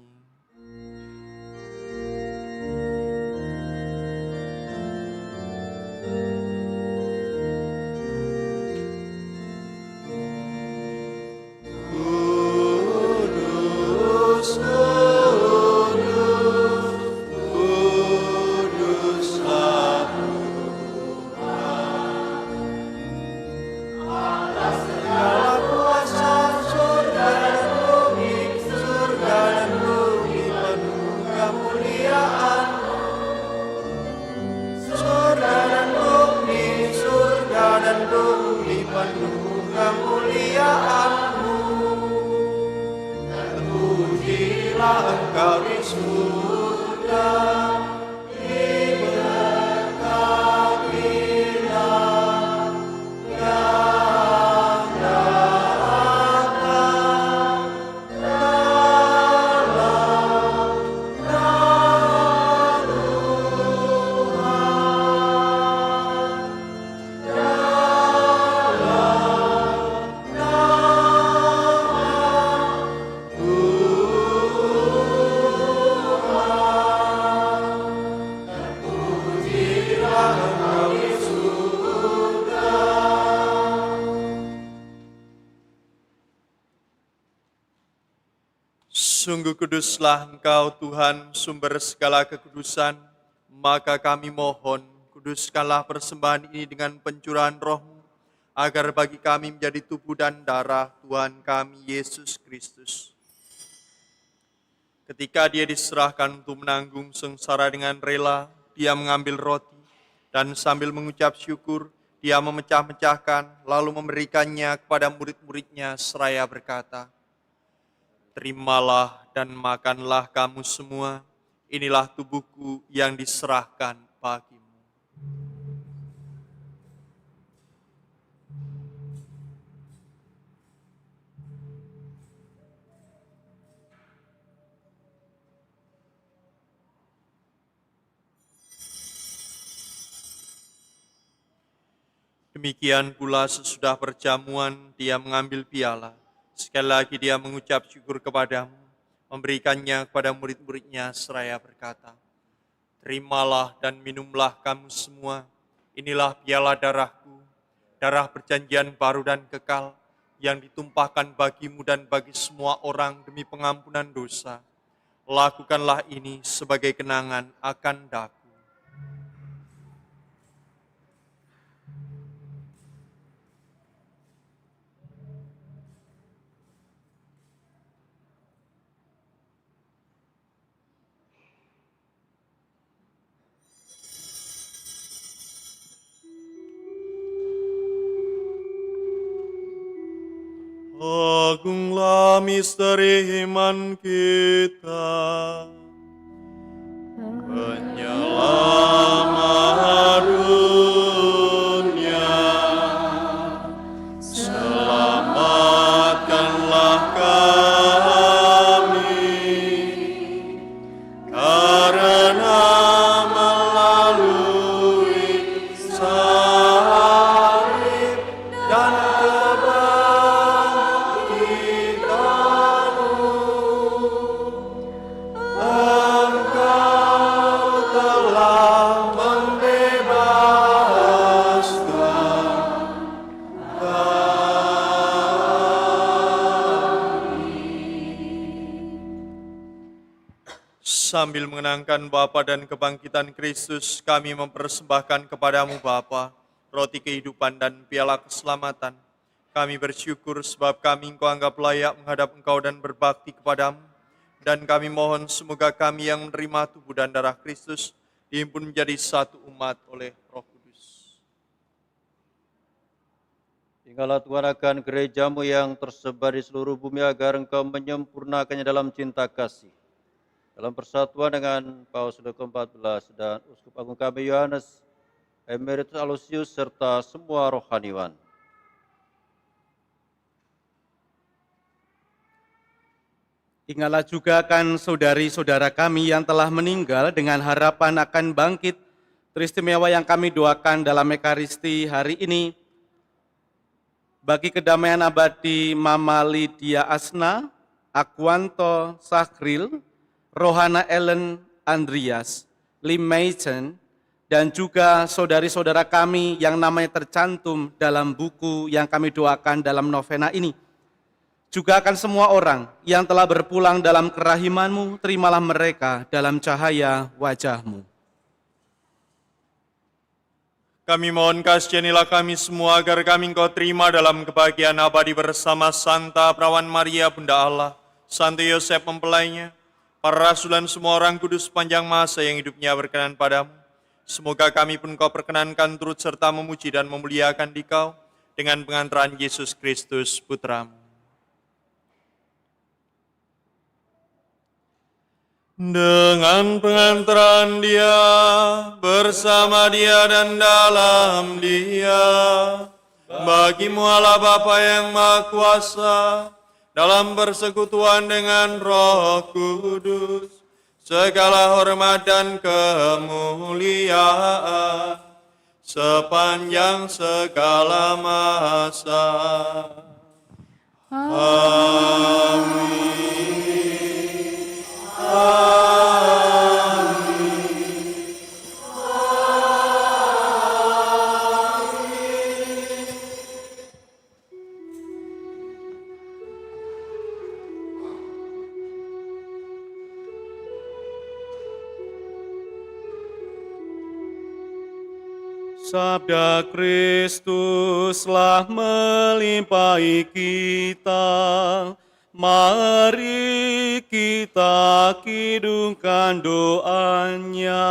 Speaker 3: Sungguh kuduslah Engkau Tuhan, sumber segala kekudusan, maka kami mohon, kuduskanlah persembahan ini dengan pencurahan Roh-Mu, agar bagi kami menjadi tubuh dan darah Tuhan kami Yesus Kristus. Ketika Dia diserahkan untuk menanggung sengsara dengan rela, Dia mengambil roti, dan sambil mengucap syukur, Dia memecah-mecahkan, lalu memberikannya kepada murid-murid-Nya seraya berkata, "Terimalah dan makanlah kamu semua, inilah tubuhku yang diserahkan bagimu." Demikian pula sesudah perjamuan, Dia mengambil piala. Sekali lagi Dia mengucap syukur kepadamu, memberikannya kepada murid-murid-Nya seraya berkata, "Terimalah dan minumlah kamu semua, inilah piala darahku, darah perjanjian baru dan kekal, yang ditumpahkan bagimu dan bagi semua orang demi pengampunan dosa. Lakukanlah ini sebagai kenangan akan daku." Agunglah misteri iman kita, penyelamat dunia, selamatkanlah kami, karena melalui salib dan sambil mengenangkan Bapa dan kebangkitan Kristus, kami mempersembahkan kepadamu Bapa, roti kehidupan dan piala keselamatan. Kami bersyukur sebab kami Engkau anggap layak menghadap Engkau dan berbakti kepadamu. Dan kami mohon semoga kami yang menerima tubuh dan darah Kristus dihimpun menjadi satu umat oleh Roh Kudus.
Speaker 8: Tinggallah Tuhan akan gereja-Mu yang tersebar di seluruh bumi agar Engkau menyempurnakannya dalam cinta kasih. dalam persatuan dengan Paus Leo ke-14 dan Uskup Agung kami Yohanes Emeritus Aloysius serta semua rohaniwan.
Speaker 6: Ingatlah juga akan saudari-saudara kami yang telah meninggal dengan harapan akan bangkit teristimewa yang kami doakan dalam Ekaristi hari ini. Bagi kedamaian abadi Mama Lydia Asna, Akwanto Sakril, Rohana Ellen Andreas, Lim Mason, dan juga saudari-saudara kami yang namanya tercantum dalam buku yang kami doakan dalam novena ini. Juga akan semua orang yang telah berpulang dalam kerahiman-Mu, terimalah mereka dalam cahaya wajah-Mu.
Speaker 3: Kami mohon kasihanilah kami semua agar kami Engkau terima dalam kebahagiaan abadi bersama Santa Perawan Maria Bunda Allah, Santo Yosef mempelainya, para rasul dan semua orang kudus sepanjang masa yang hidupnya berkenan padamu. Semoga kami pun Engkau perkenankan turut serta memuji dan memuliakan Dikau dengan pengantaran Yesus Kristus Putra-Mu. Dengan pengantaran Dia, bersama Dia dan dalam Dia, bagimu Allah Bapa yang Maha Kuasa, dalam persekutuan dengan Roh Kudus, segala hormat dan kemuliaan sepanjang segala masa. Amin.
Speaker 6: Sabda Kristuslah melimpahi kita, mari kita kidungkan doanya.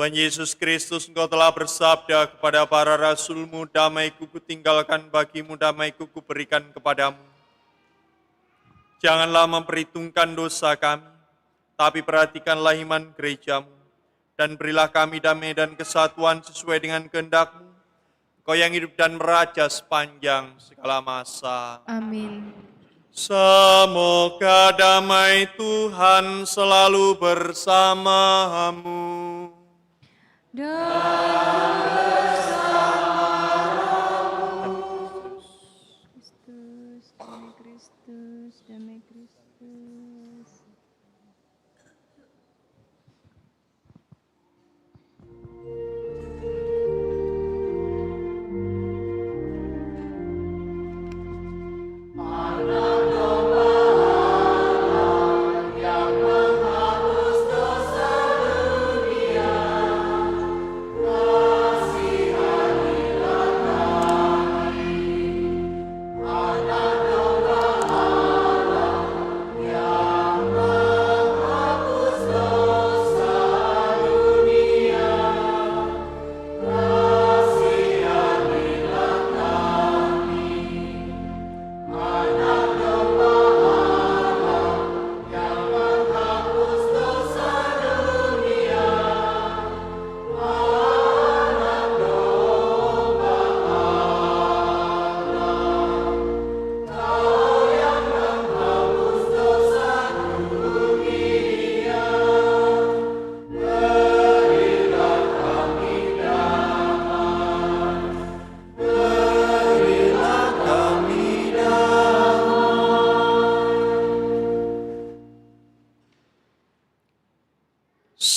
Speaker 3: Tuhan Yesus Kristus, Engkau telah bersabda kepada para rasul-Mu, damai-Ku kutinggalkan bagimu, damai-Ku kuberikan kepadamu. Janganlah memperhitungkan dosa kami, tapi perhatikanlah iman gereja-Mu, dan berilah kami damai dan kesatuan sesuai dengan kehendak-Mu, Engkau yang hidup dan meraja sepanjang segala masa.
Speaker 4: Amin.
Speaker 3: Semoga damai Tuhan selalu bersamamu.
Speaker 4: Damai Kristus.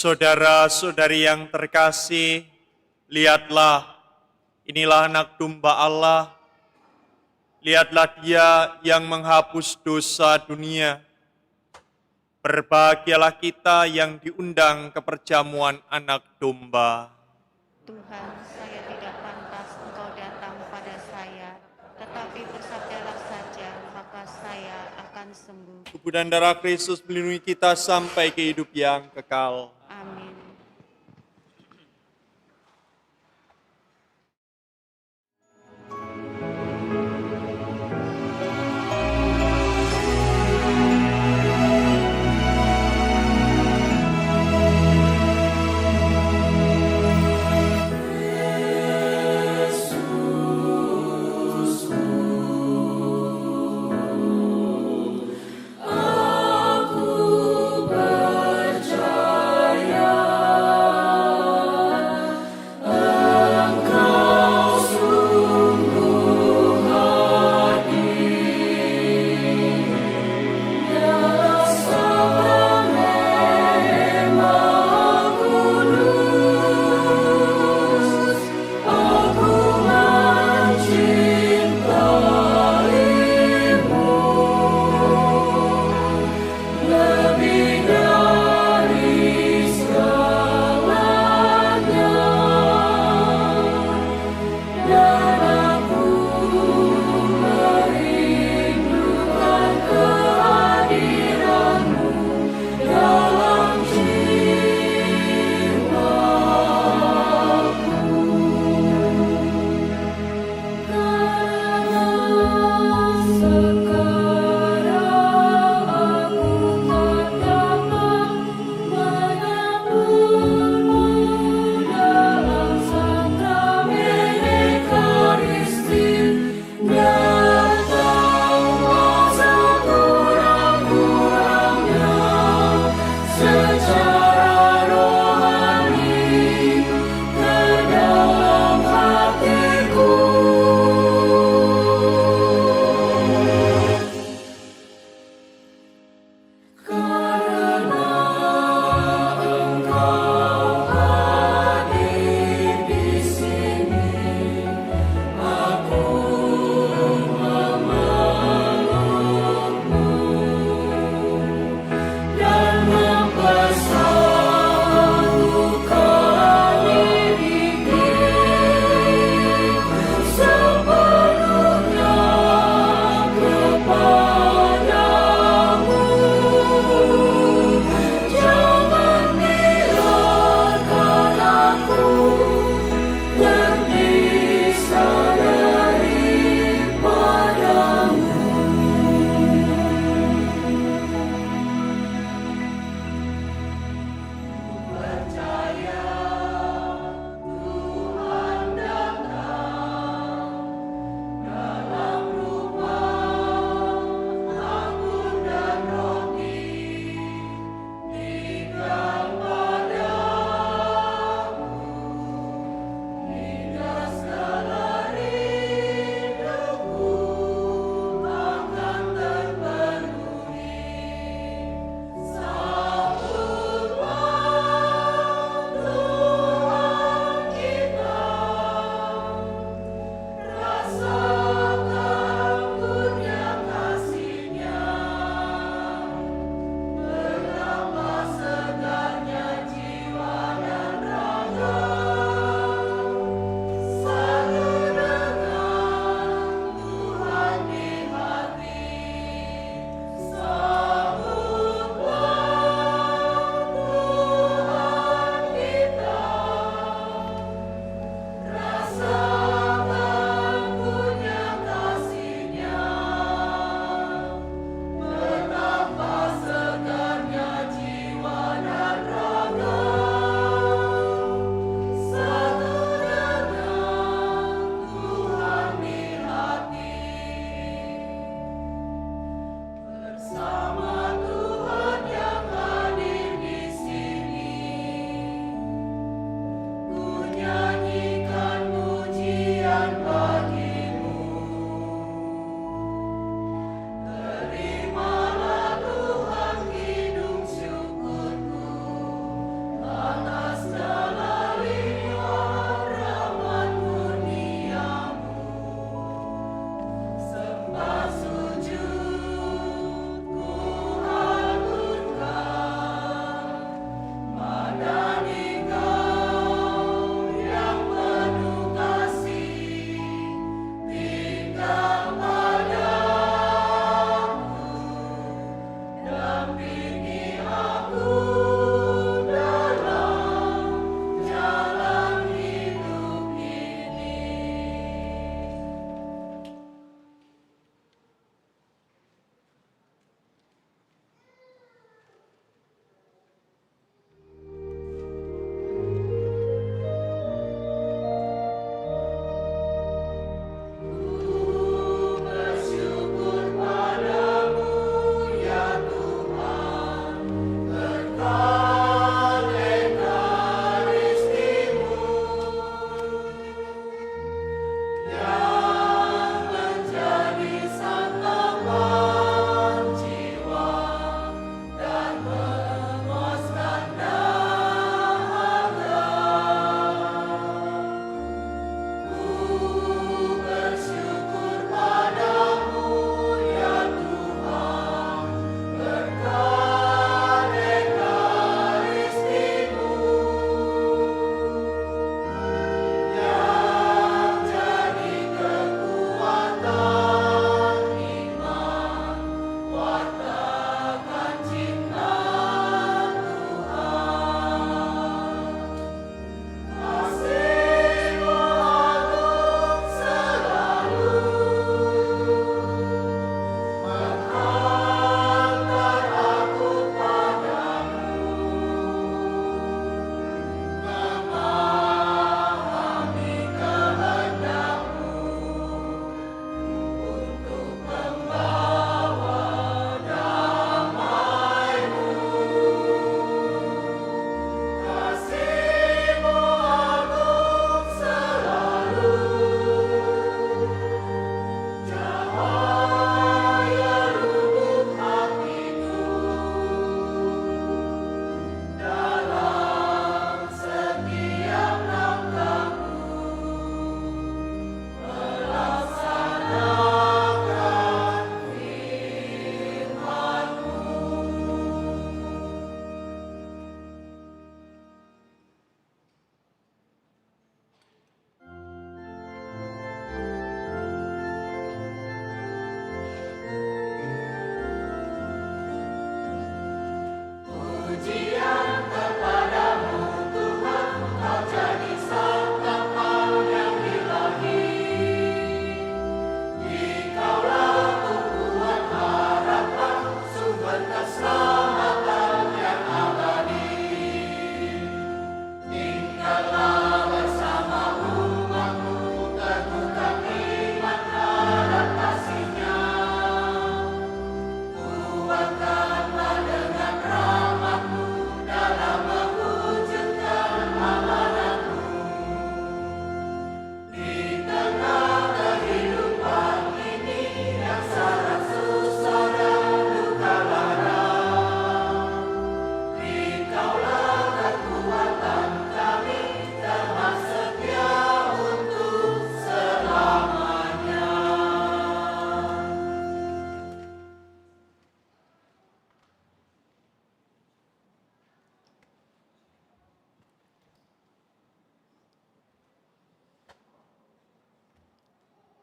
Speaker 3: Saudara-saudari yang terkasih, lihatlah, inilah anak domba Allah. Lihatlah dia yang menghapus dosa dunia. Berbahagialah kita yang diundang ke perjamuan anak domba.
Speaker 4: Tuhan, saya tidak pantas Engkau datang pada saya, tetapi bersabdalah saja, maka saya akan sembuh.
Speaker 3: Tubuh dan darah Kristus melindungi kita sampai ke hidup yang kekal.
Speaker 4: Amin.
Speaker 5: Aku percaya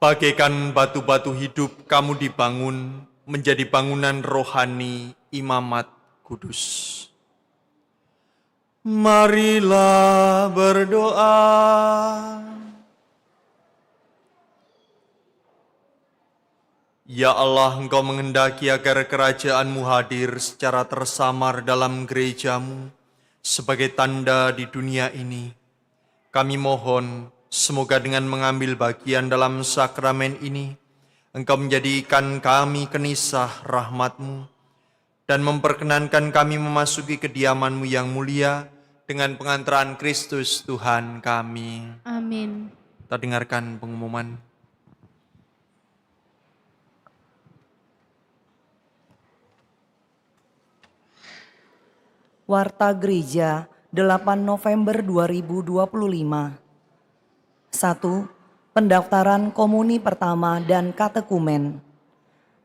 Speaker 3: Bagaikan batu-batu hidup kamu dibangun menjadi bangunan rohani imamat kudus. Marilah berdoa. Ya Allah, Engkau menghendaki agar kerajaan-Mu hadir secara tersamar dalam gereja-Mu sebagai tanda di dunia ini. Kami mohon, semoga dengan mengambil bagian dalam sakramen ini, Engkau menjadikan kami kenisah rahmat-Mu dan memperkenankan kami memasuki kediaman-Mu yang mulia dengan pengantaran Kristus Tuhan kami.
Speaker 4: Amin.
Speaker 3: Kita dengarkan pengumuman.
Speaker 2: Warta Gereja 8 November 2025. 1. Pendaftaran komuni pertama dan katekumen.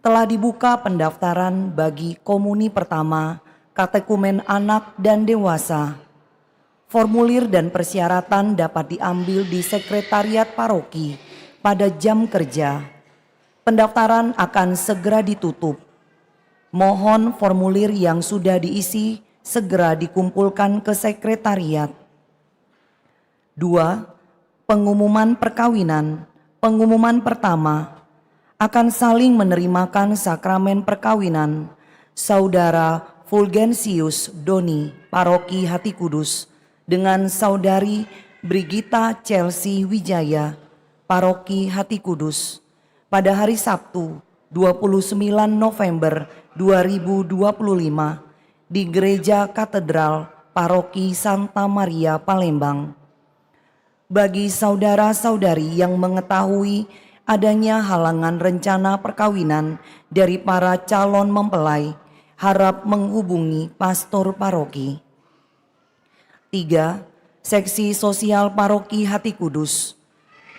Speaker 2: Telah dibuka pendaftaran bagi komuni pertama, katekumen anak dan dewasa. Formulir dan persyaratan dapat diambil di sekretariat paroki pada jam kerja. Pendaftaran akan segera ditutup. Mohon formulir yang sudah diisi segera dikumpulkan ke sekretariat. 2. Pengumuman perkawinan. Pengumuman pertama akan saling menerimakan sakramen perkawinan Saudara Fulgensius Doni, Paroki Hati Kudus, dengan Saudari Brigita Chelsea Wijaya, Paroki Hati Kudus, pada hari Sabtu 29 November 2025 di Gereja Katedral Paroki Santa Maria Palembang. Bagi saudara-saudari yang mengetahui adanya halangan rencana perkawinan dari para calon mempelai, harap menghubungi pastor paroki. 3. Seksi Sosial Paroki Hati Kudus.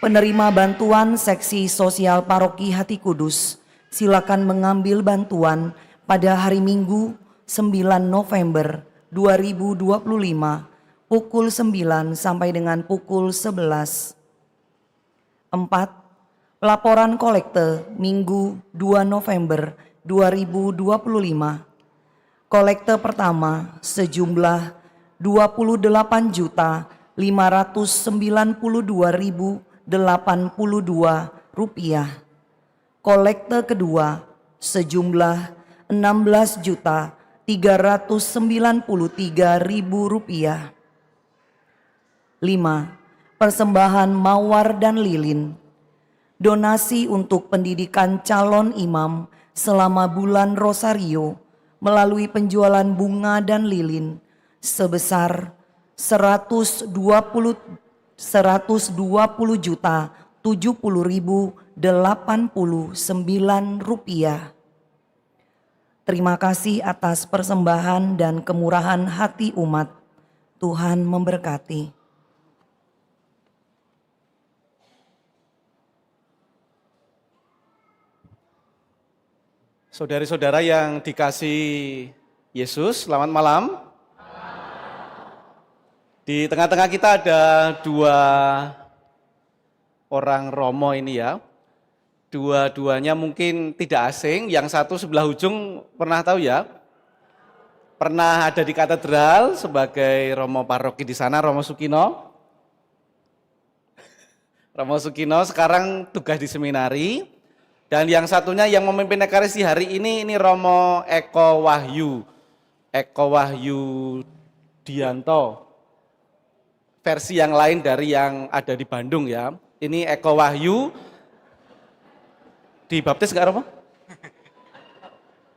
Speaker 2: Penerima bantuan Seksi Sosial Paroki Hati Kudus, silakan mengambil bantuan pada hari Minggu 9 November 2025 pukul 9 sampai dengan pukul 11. 4. Laporan kolekte Minggu 2 November 2025. Kolekte pertama sejumlah Rp592.592.082. Kolekte kedua sejumlah Rp16.393.000. 5. Persembahan mawar dan lilin. Donasi untuk pendidikan calon imam selama bulan Rosario melalui penjualan bunga dan lilin sebesar Rp120.070.089. Terima kasih atas persembahan dan kemurahan hati umat. Tuhan memberkati.
Speaker 6: Saudari-saudara yang dikasihi Yesus, selamat malam. Di tengah-tengah kita ada dua orang romo ini ya. Dua-duanya mungkin tidak asing, yang satu sebelah ujung pernah tahu ya? Pernah ada di katedral sebagai romo paroki di sana, Romo Sukino. Romo Sukino sekarang tugas di seminari. Dan yang satunya yang memimpin Ekaristi hari ini Romo Eko Wahyu. Eko Wahyu Dianto. Versi yang lain dari yang ada di Bandung ya. Ini Eko Wahyu. Dibaptis nggak Romo?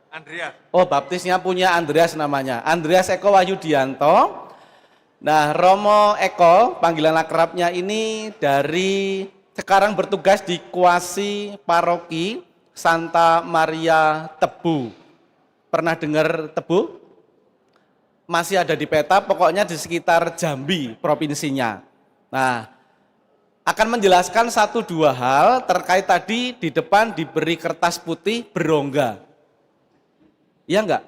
Speaker 3: Andreas.
Speaker 6: Oh, baptisnya punya Andreas namanya. Andreas Eko Wahyu Dianto. Nah, Romo Eko, panggilan akrabnya ini dari sekarang bertugas di Kuasi Paroki Santa Maria Tebu. Pernah dengar Tebu? Masih ada di peta, pokoknya di sekitar Jambi provinsinya. Nah, akan menjelaskan 1-2 hal terkait tadi di depan diberi kertas putih berongga. Iya enggak?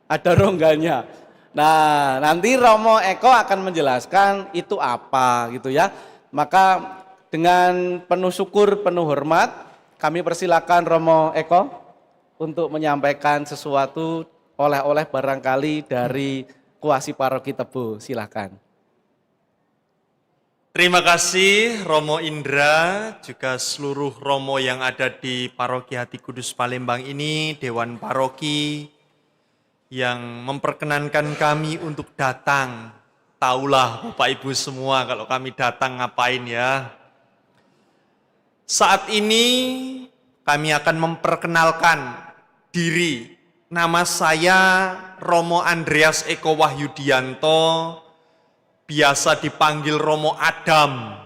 Speaker 6: Ada rongganya. Nah, nanti Romo Eko akan menjelaskan itu apa gitu ya. Maka Dengan penuh syukur, penuh hormat, kami persilakan Romo Eko untuk menyampaikan sesuatu oleh-oleh barangkali dari kuasi paroki Tebo. Silakan.
Speaker 3: Terima kasih Romo Indra, juga seluruh Romo yang ada di Paroki Hati Kudus Palembang ini, Dewan Paroki, yang memperkenankan kami untuk datang. Taulah Bapak Ibu semua kalau kami datang ngapain ya. Saat ini kami akan memperkenalkan diri. Nama saya Romo Andreas Eko Wahyudianto, biasa dipanggil Romo Adam.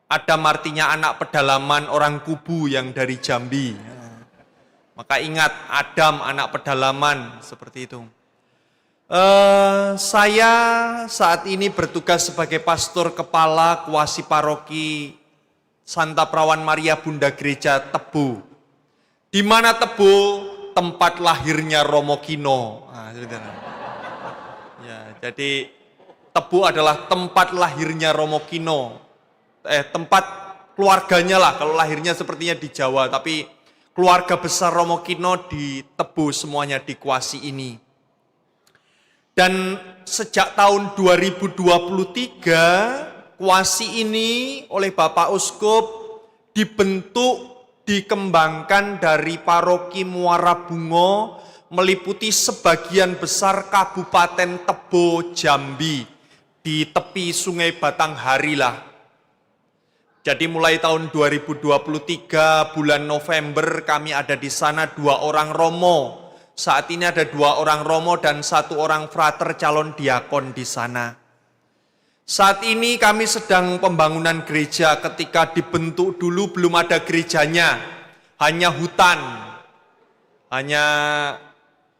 Speaker 3: Adam artinya anak pedalaman orang Kubu yang dari Jambi. Maka ingat, Adam anak pedalaman, seperti itu. Saya saat ini bertugas sebagai pastor kepala kuasi paroki Santa Perawan Maria Bunda Gereja Tebo. Di mana Tebo tempat lahirnya Romo Kino. Ya, jadi Tebo adalah tempat lahirnya Romo Kino. Tempat keluarganya lah, kalau lahirnya sepertinya di Jawa, tapi keluarga besar Romo Kino di Tebo semuanya di kuasi ini. Dan sejak tahun 2023, kuasi ini oleh Bapak Uskup dibentuk, dikembangkan dari paroki Muara Bungo, meliputi sebagian besar Kabupaten Tebo, Jambi, di tepi Sungai Batanghari lah. Jadi mulai tahun 2023 bulan November kami ada di sana 2 orang romo. Saat ini ada 2 orang romo dan 1 orang frater calon diakon di sana. Saat ini kami sedang pembangunan gereja. Ketika dibentuk dulu belum ada gerejanya, hanya hutan, hanya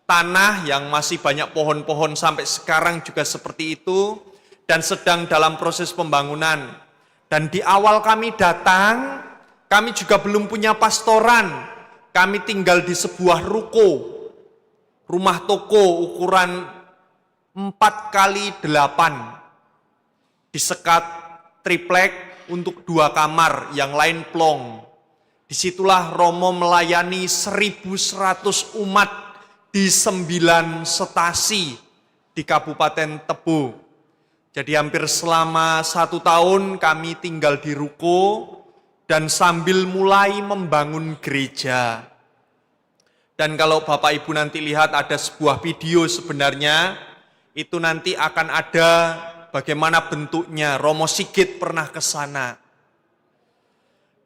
Speaker 3: tanah yang masih banyak pohon-pohon, sampai sekarang juga seperti itu, dan sedang dalam proses pembangunan. Dan di awal kami datang, kami juga belum punya pastoran. Kami tinggal di sebuah ruko, rumah toko ukuran 4x8, disekat triplek untuk 2 kamar, yang lain plong. Disitulah Romo melayani 1.100 umat di 9 stasi di Kabupaten Tebo. Jadi hampir selama 1 tahun kami tinggal di ruko dan sambil mulai membangun gereja. Dan kalau Bapak Ibu nanti lihat ada sebuah video sebenarnya, itu nanti akan ada bagaimana bentuknya. Romo Sigit pernah ke sana.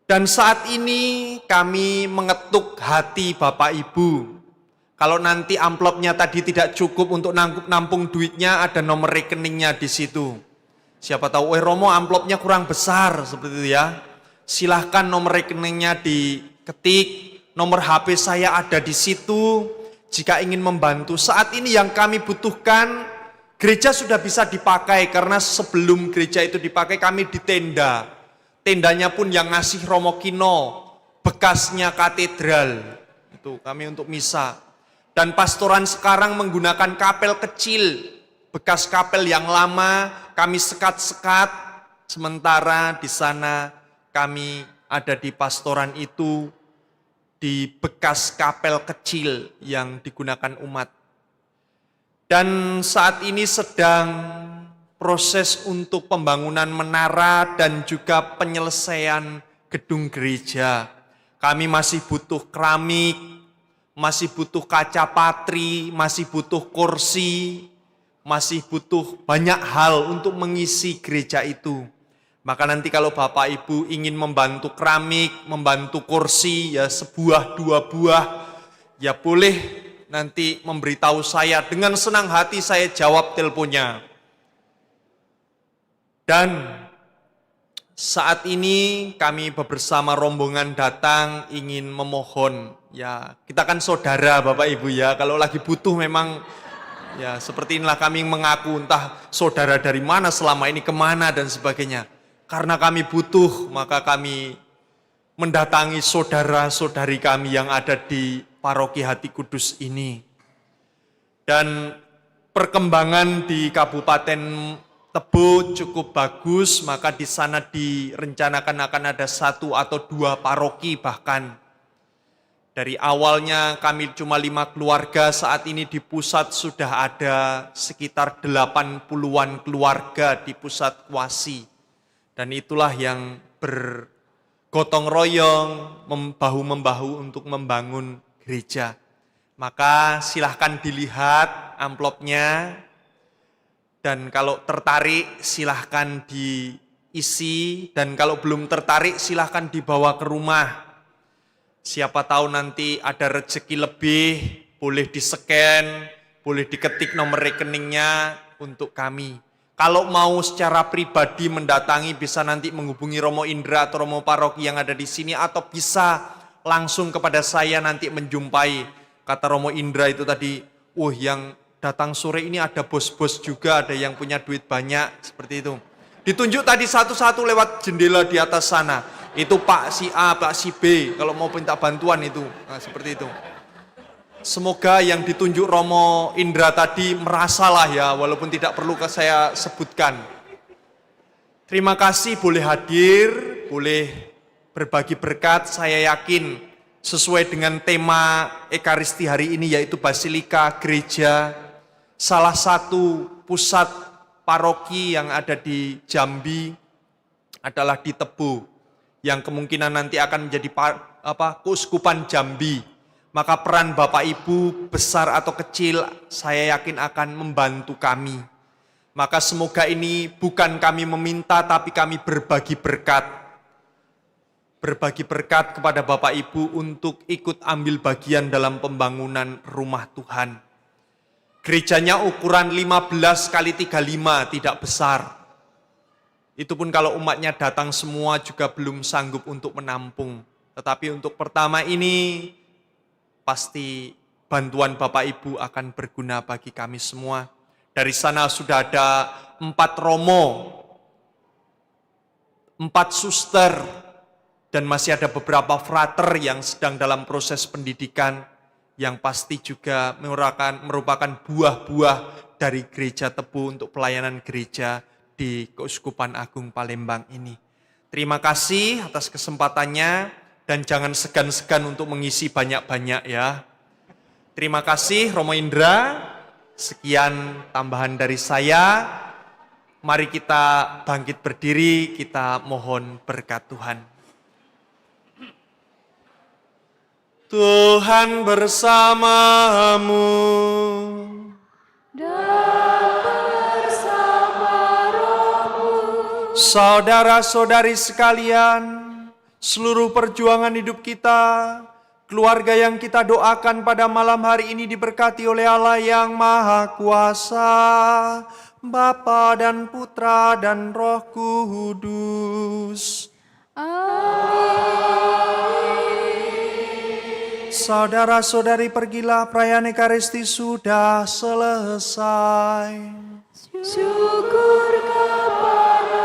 Speaker 3: Dan saat ini kami mengetuk hati Bapak Ibu. Kalau nanti amplopnya tadi tidak cukup untuk nampung duitnya, ada nomor rekeningnya di situ. Siapa tahu, Romo amplopnya kurang besar, seperti itu ya. Silahkan nomor rekeningnya diketik, nomor HP saya ada di situ. Jika ingin membantu, saat ini yang kami butuhkan, gereja sudah bisa dipakai, karena sebelum gereja itu dipakai kami di tenda. Tendanya pun yang ngasih Romo Kino, bekasnya katedral. Itu kami untuk misa. Dan pastoran sekarang menggunakan kapel kecil, bekas kapel yang lama kami sekat-sekat, sementara di sana kami ada di pastoran itu, di bekas kapel kecil yang digunakan umat. Dan saat ini sedang proses untuk pembangunan menara dan juga penyelesaian gedung gereja. Kami masih butuh keramik, masih butuh kaca patri, masih butuh kursi, masih butuh banyak hal untuk mengisi gereja itu. Maka nanti kalau Bapak Ibu ingin membantu keramik, membantu kursi, ya 1-2 buah, ya boleh nanti memberitahu saya. Dengan senang hati saya jawab teleponnya. Dan saat ini kami bersama rombongan datang ingin memohon, ya kita kan saudara Bapak Ibu ya, kalau lagi butuh memang ya seperti inilah kami mengaku, entah saudara dari mana selama ini, kemana dan sebagainya. Karena kami butuh, maka kami mendatangi saudara-saudari kami yang ada di Paroki Hati Kudus ini. Dan perkembangan di Kabupaten Tebo cukup bagus, maka di sana direncanakan akan ada 1 atau 2 paroki bahkan. Dari awalnya kami cuma 5 keluarga, saat ini di pusat sudah ada sekitar 80-an keluarga di pusat Kuasi. Dan itulah yang bergotong royong, bahu-membahu untuk membangun gereja. Maka silahkan dilihat amplopnya, dan kalau tertarik silahkan diisi, dan kalau belum tertarik silahkan dibawa ke rumah. Siapa tahu nanti ada rezeki lebih, boleh di-scan, boleh diketik nomor rekeningnya untuk kami. Kalau mau secara pribadi mendatangi, bisa nanti menghubungi Romo Indra atau Romo Paroki yang ada di sini, atau bisa langsung kepada saya nanti menjumpai. Kata Romo Indra itu tadi, yang datang sore ini ada bos-bos juga, ada yang punya duit banyak, seperti itu. Ditunjuk tadi satu-satu lewat jendela di atas sana. Itu Pak si A, Pak si B, kalau mau minta bantuan itu. Nah, seperti itu. Semoga yang ditunjuk Romo Indra tadi merasalah ya, walaupun tidak perlu saya sebutkan. Terima kasih boleh hadir, boleh berbagi berkat. Saya yakin sesuai dengan tema Ekaristi hari ini, yaitu Basilika Gereja, salah satu pusat paroki yang ada di Jambi adalah di Tebo, yang kemungkinan nanti akan menjadi keuskupan Jambi. Maka peran Bapak Ibu besar atau kecil, saya yakin akan membantu kami. Maka semoga ini bukan kami meminta, tapi kami berbagi berkat. Berbagi berkat kepada Bapak Ibu untuk ikut ambil bagian dalam pembangunan rumah Tuhan. Gerejanya ukuran 15 kali 35, tidak besar. Itu pun kalau umatnya datang semua juga belum sanggup untuk menampung. Tetapi untuk pertama ini, pasti bantuan Bapak Ibu akan berguna bagi kami semua. Dari sana sudah ada 4 romo, 4 suster, dan masih ada beberapa frater yang sedang dalam proses pendidikan, yang pasti juga merupakan buah-buah dari Gereja Tebo untuk pelayanan gereja di Keuskupan Agung Palembang ini. Terima kasih atas kesempatannya, dan jangan segan-segan untuk mengisi banyak-banyak ya. Terima kasih Romo Indra, sekian tambahan dari saya. Mari kita bangkit berdiri, kita mohon berkat Tuhan. Tuhan bersamamu
Speaker 5: dan bersama rohmu.
Speaker 3: Saudara-saudari sekalian, seluruh perjuangan hidup kita, keluarga yang kita doakan pada malam hari ini diberkati oleh Allah yang Maha Kuasa, Bapa dan Putra dan Roh Kudus. Saudara-saudari, pergilah, perayaan Ekaristi sudah selesai.
Speaker 5: Syukur kepada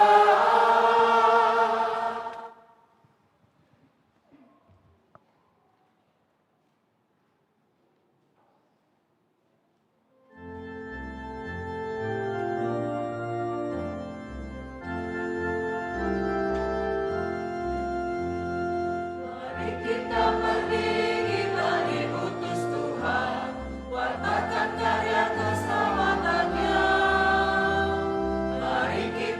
Speaker 9: Mari kita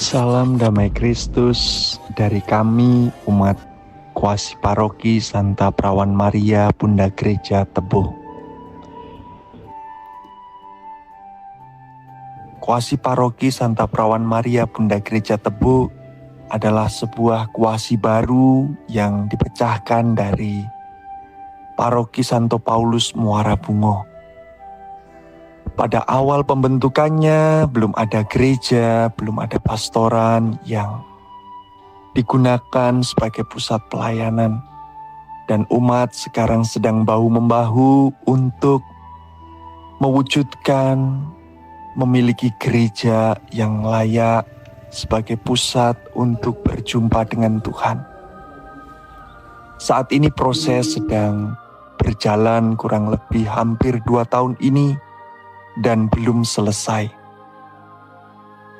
Speaker 9: Salam damai Kristus dari kami umat Kuasi Paroki Santa Perawan Maria Bunda Gereja Tebo. Kuasi Paroki Santa Perawan Maria Bunda Gereja Tebo adalah sebuah kuasi baru yang dipecahkan dari Paroki Santo Paulus Muara Bungo. Pada awal pembentukannya belum ada gereja, belum ada pastoran yang digunakan sebagai pusat pelayanan. Dan umat sekarang sedang bahu-membahu untuk mewujudkan memiliki gereja yang layak sebagai pusat untuk berjumpa dengan Tuhan. Saat ini proses sedang berjalan kurang lebih hampir 2 tahun ini dan belum selesai.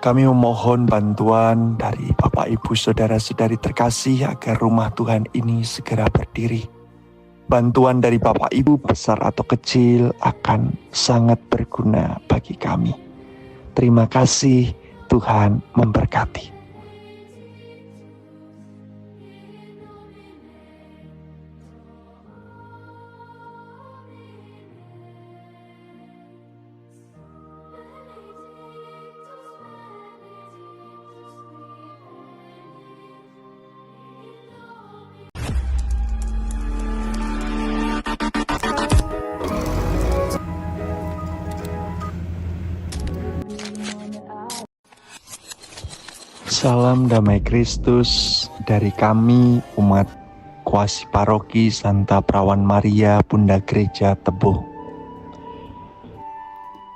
Speaker 9: Kami memohon bantuan dari Bapak Ibu Saudara-saudari terkasih agar rumah Tuhan ini segera berdiri. Bantuan dari Bapak Ibu besar atau kecil akan sangat berguna bagi kami. Terima kasih, Tuhan memberkati. Salam damai Kristus dari kami umat Kuasi Paroki Santa Perawan Maria Bunda Gereja Tebo.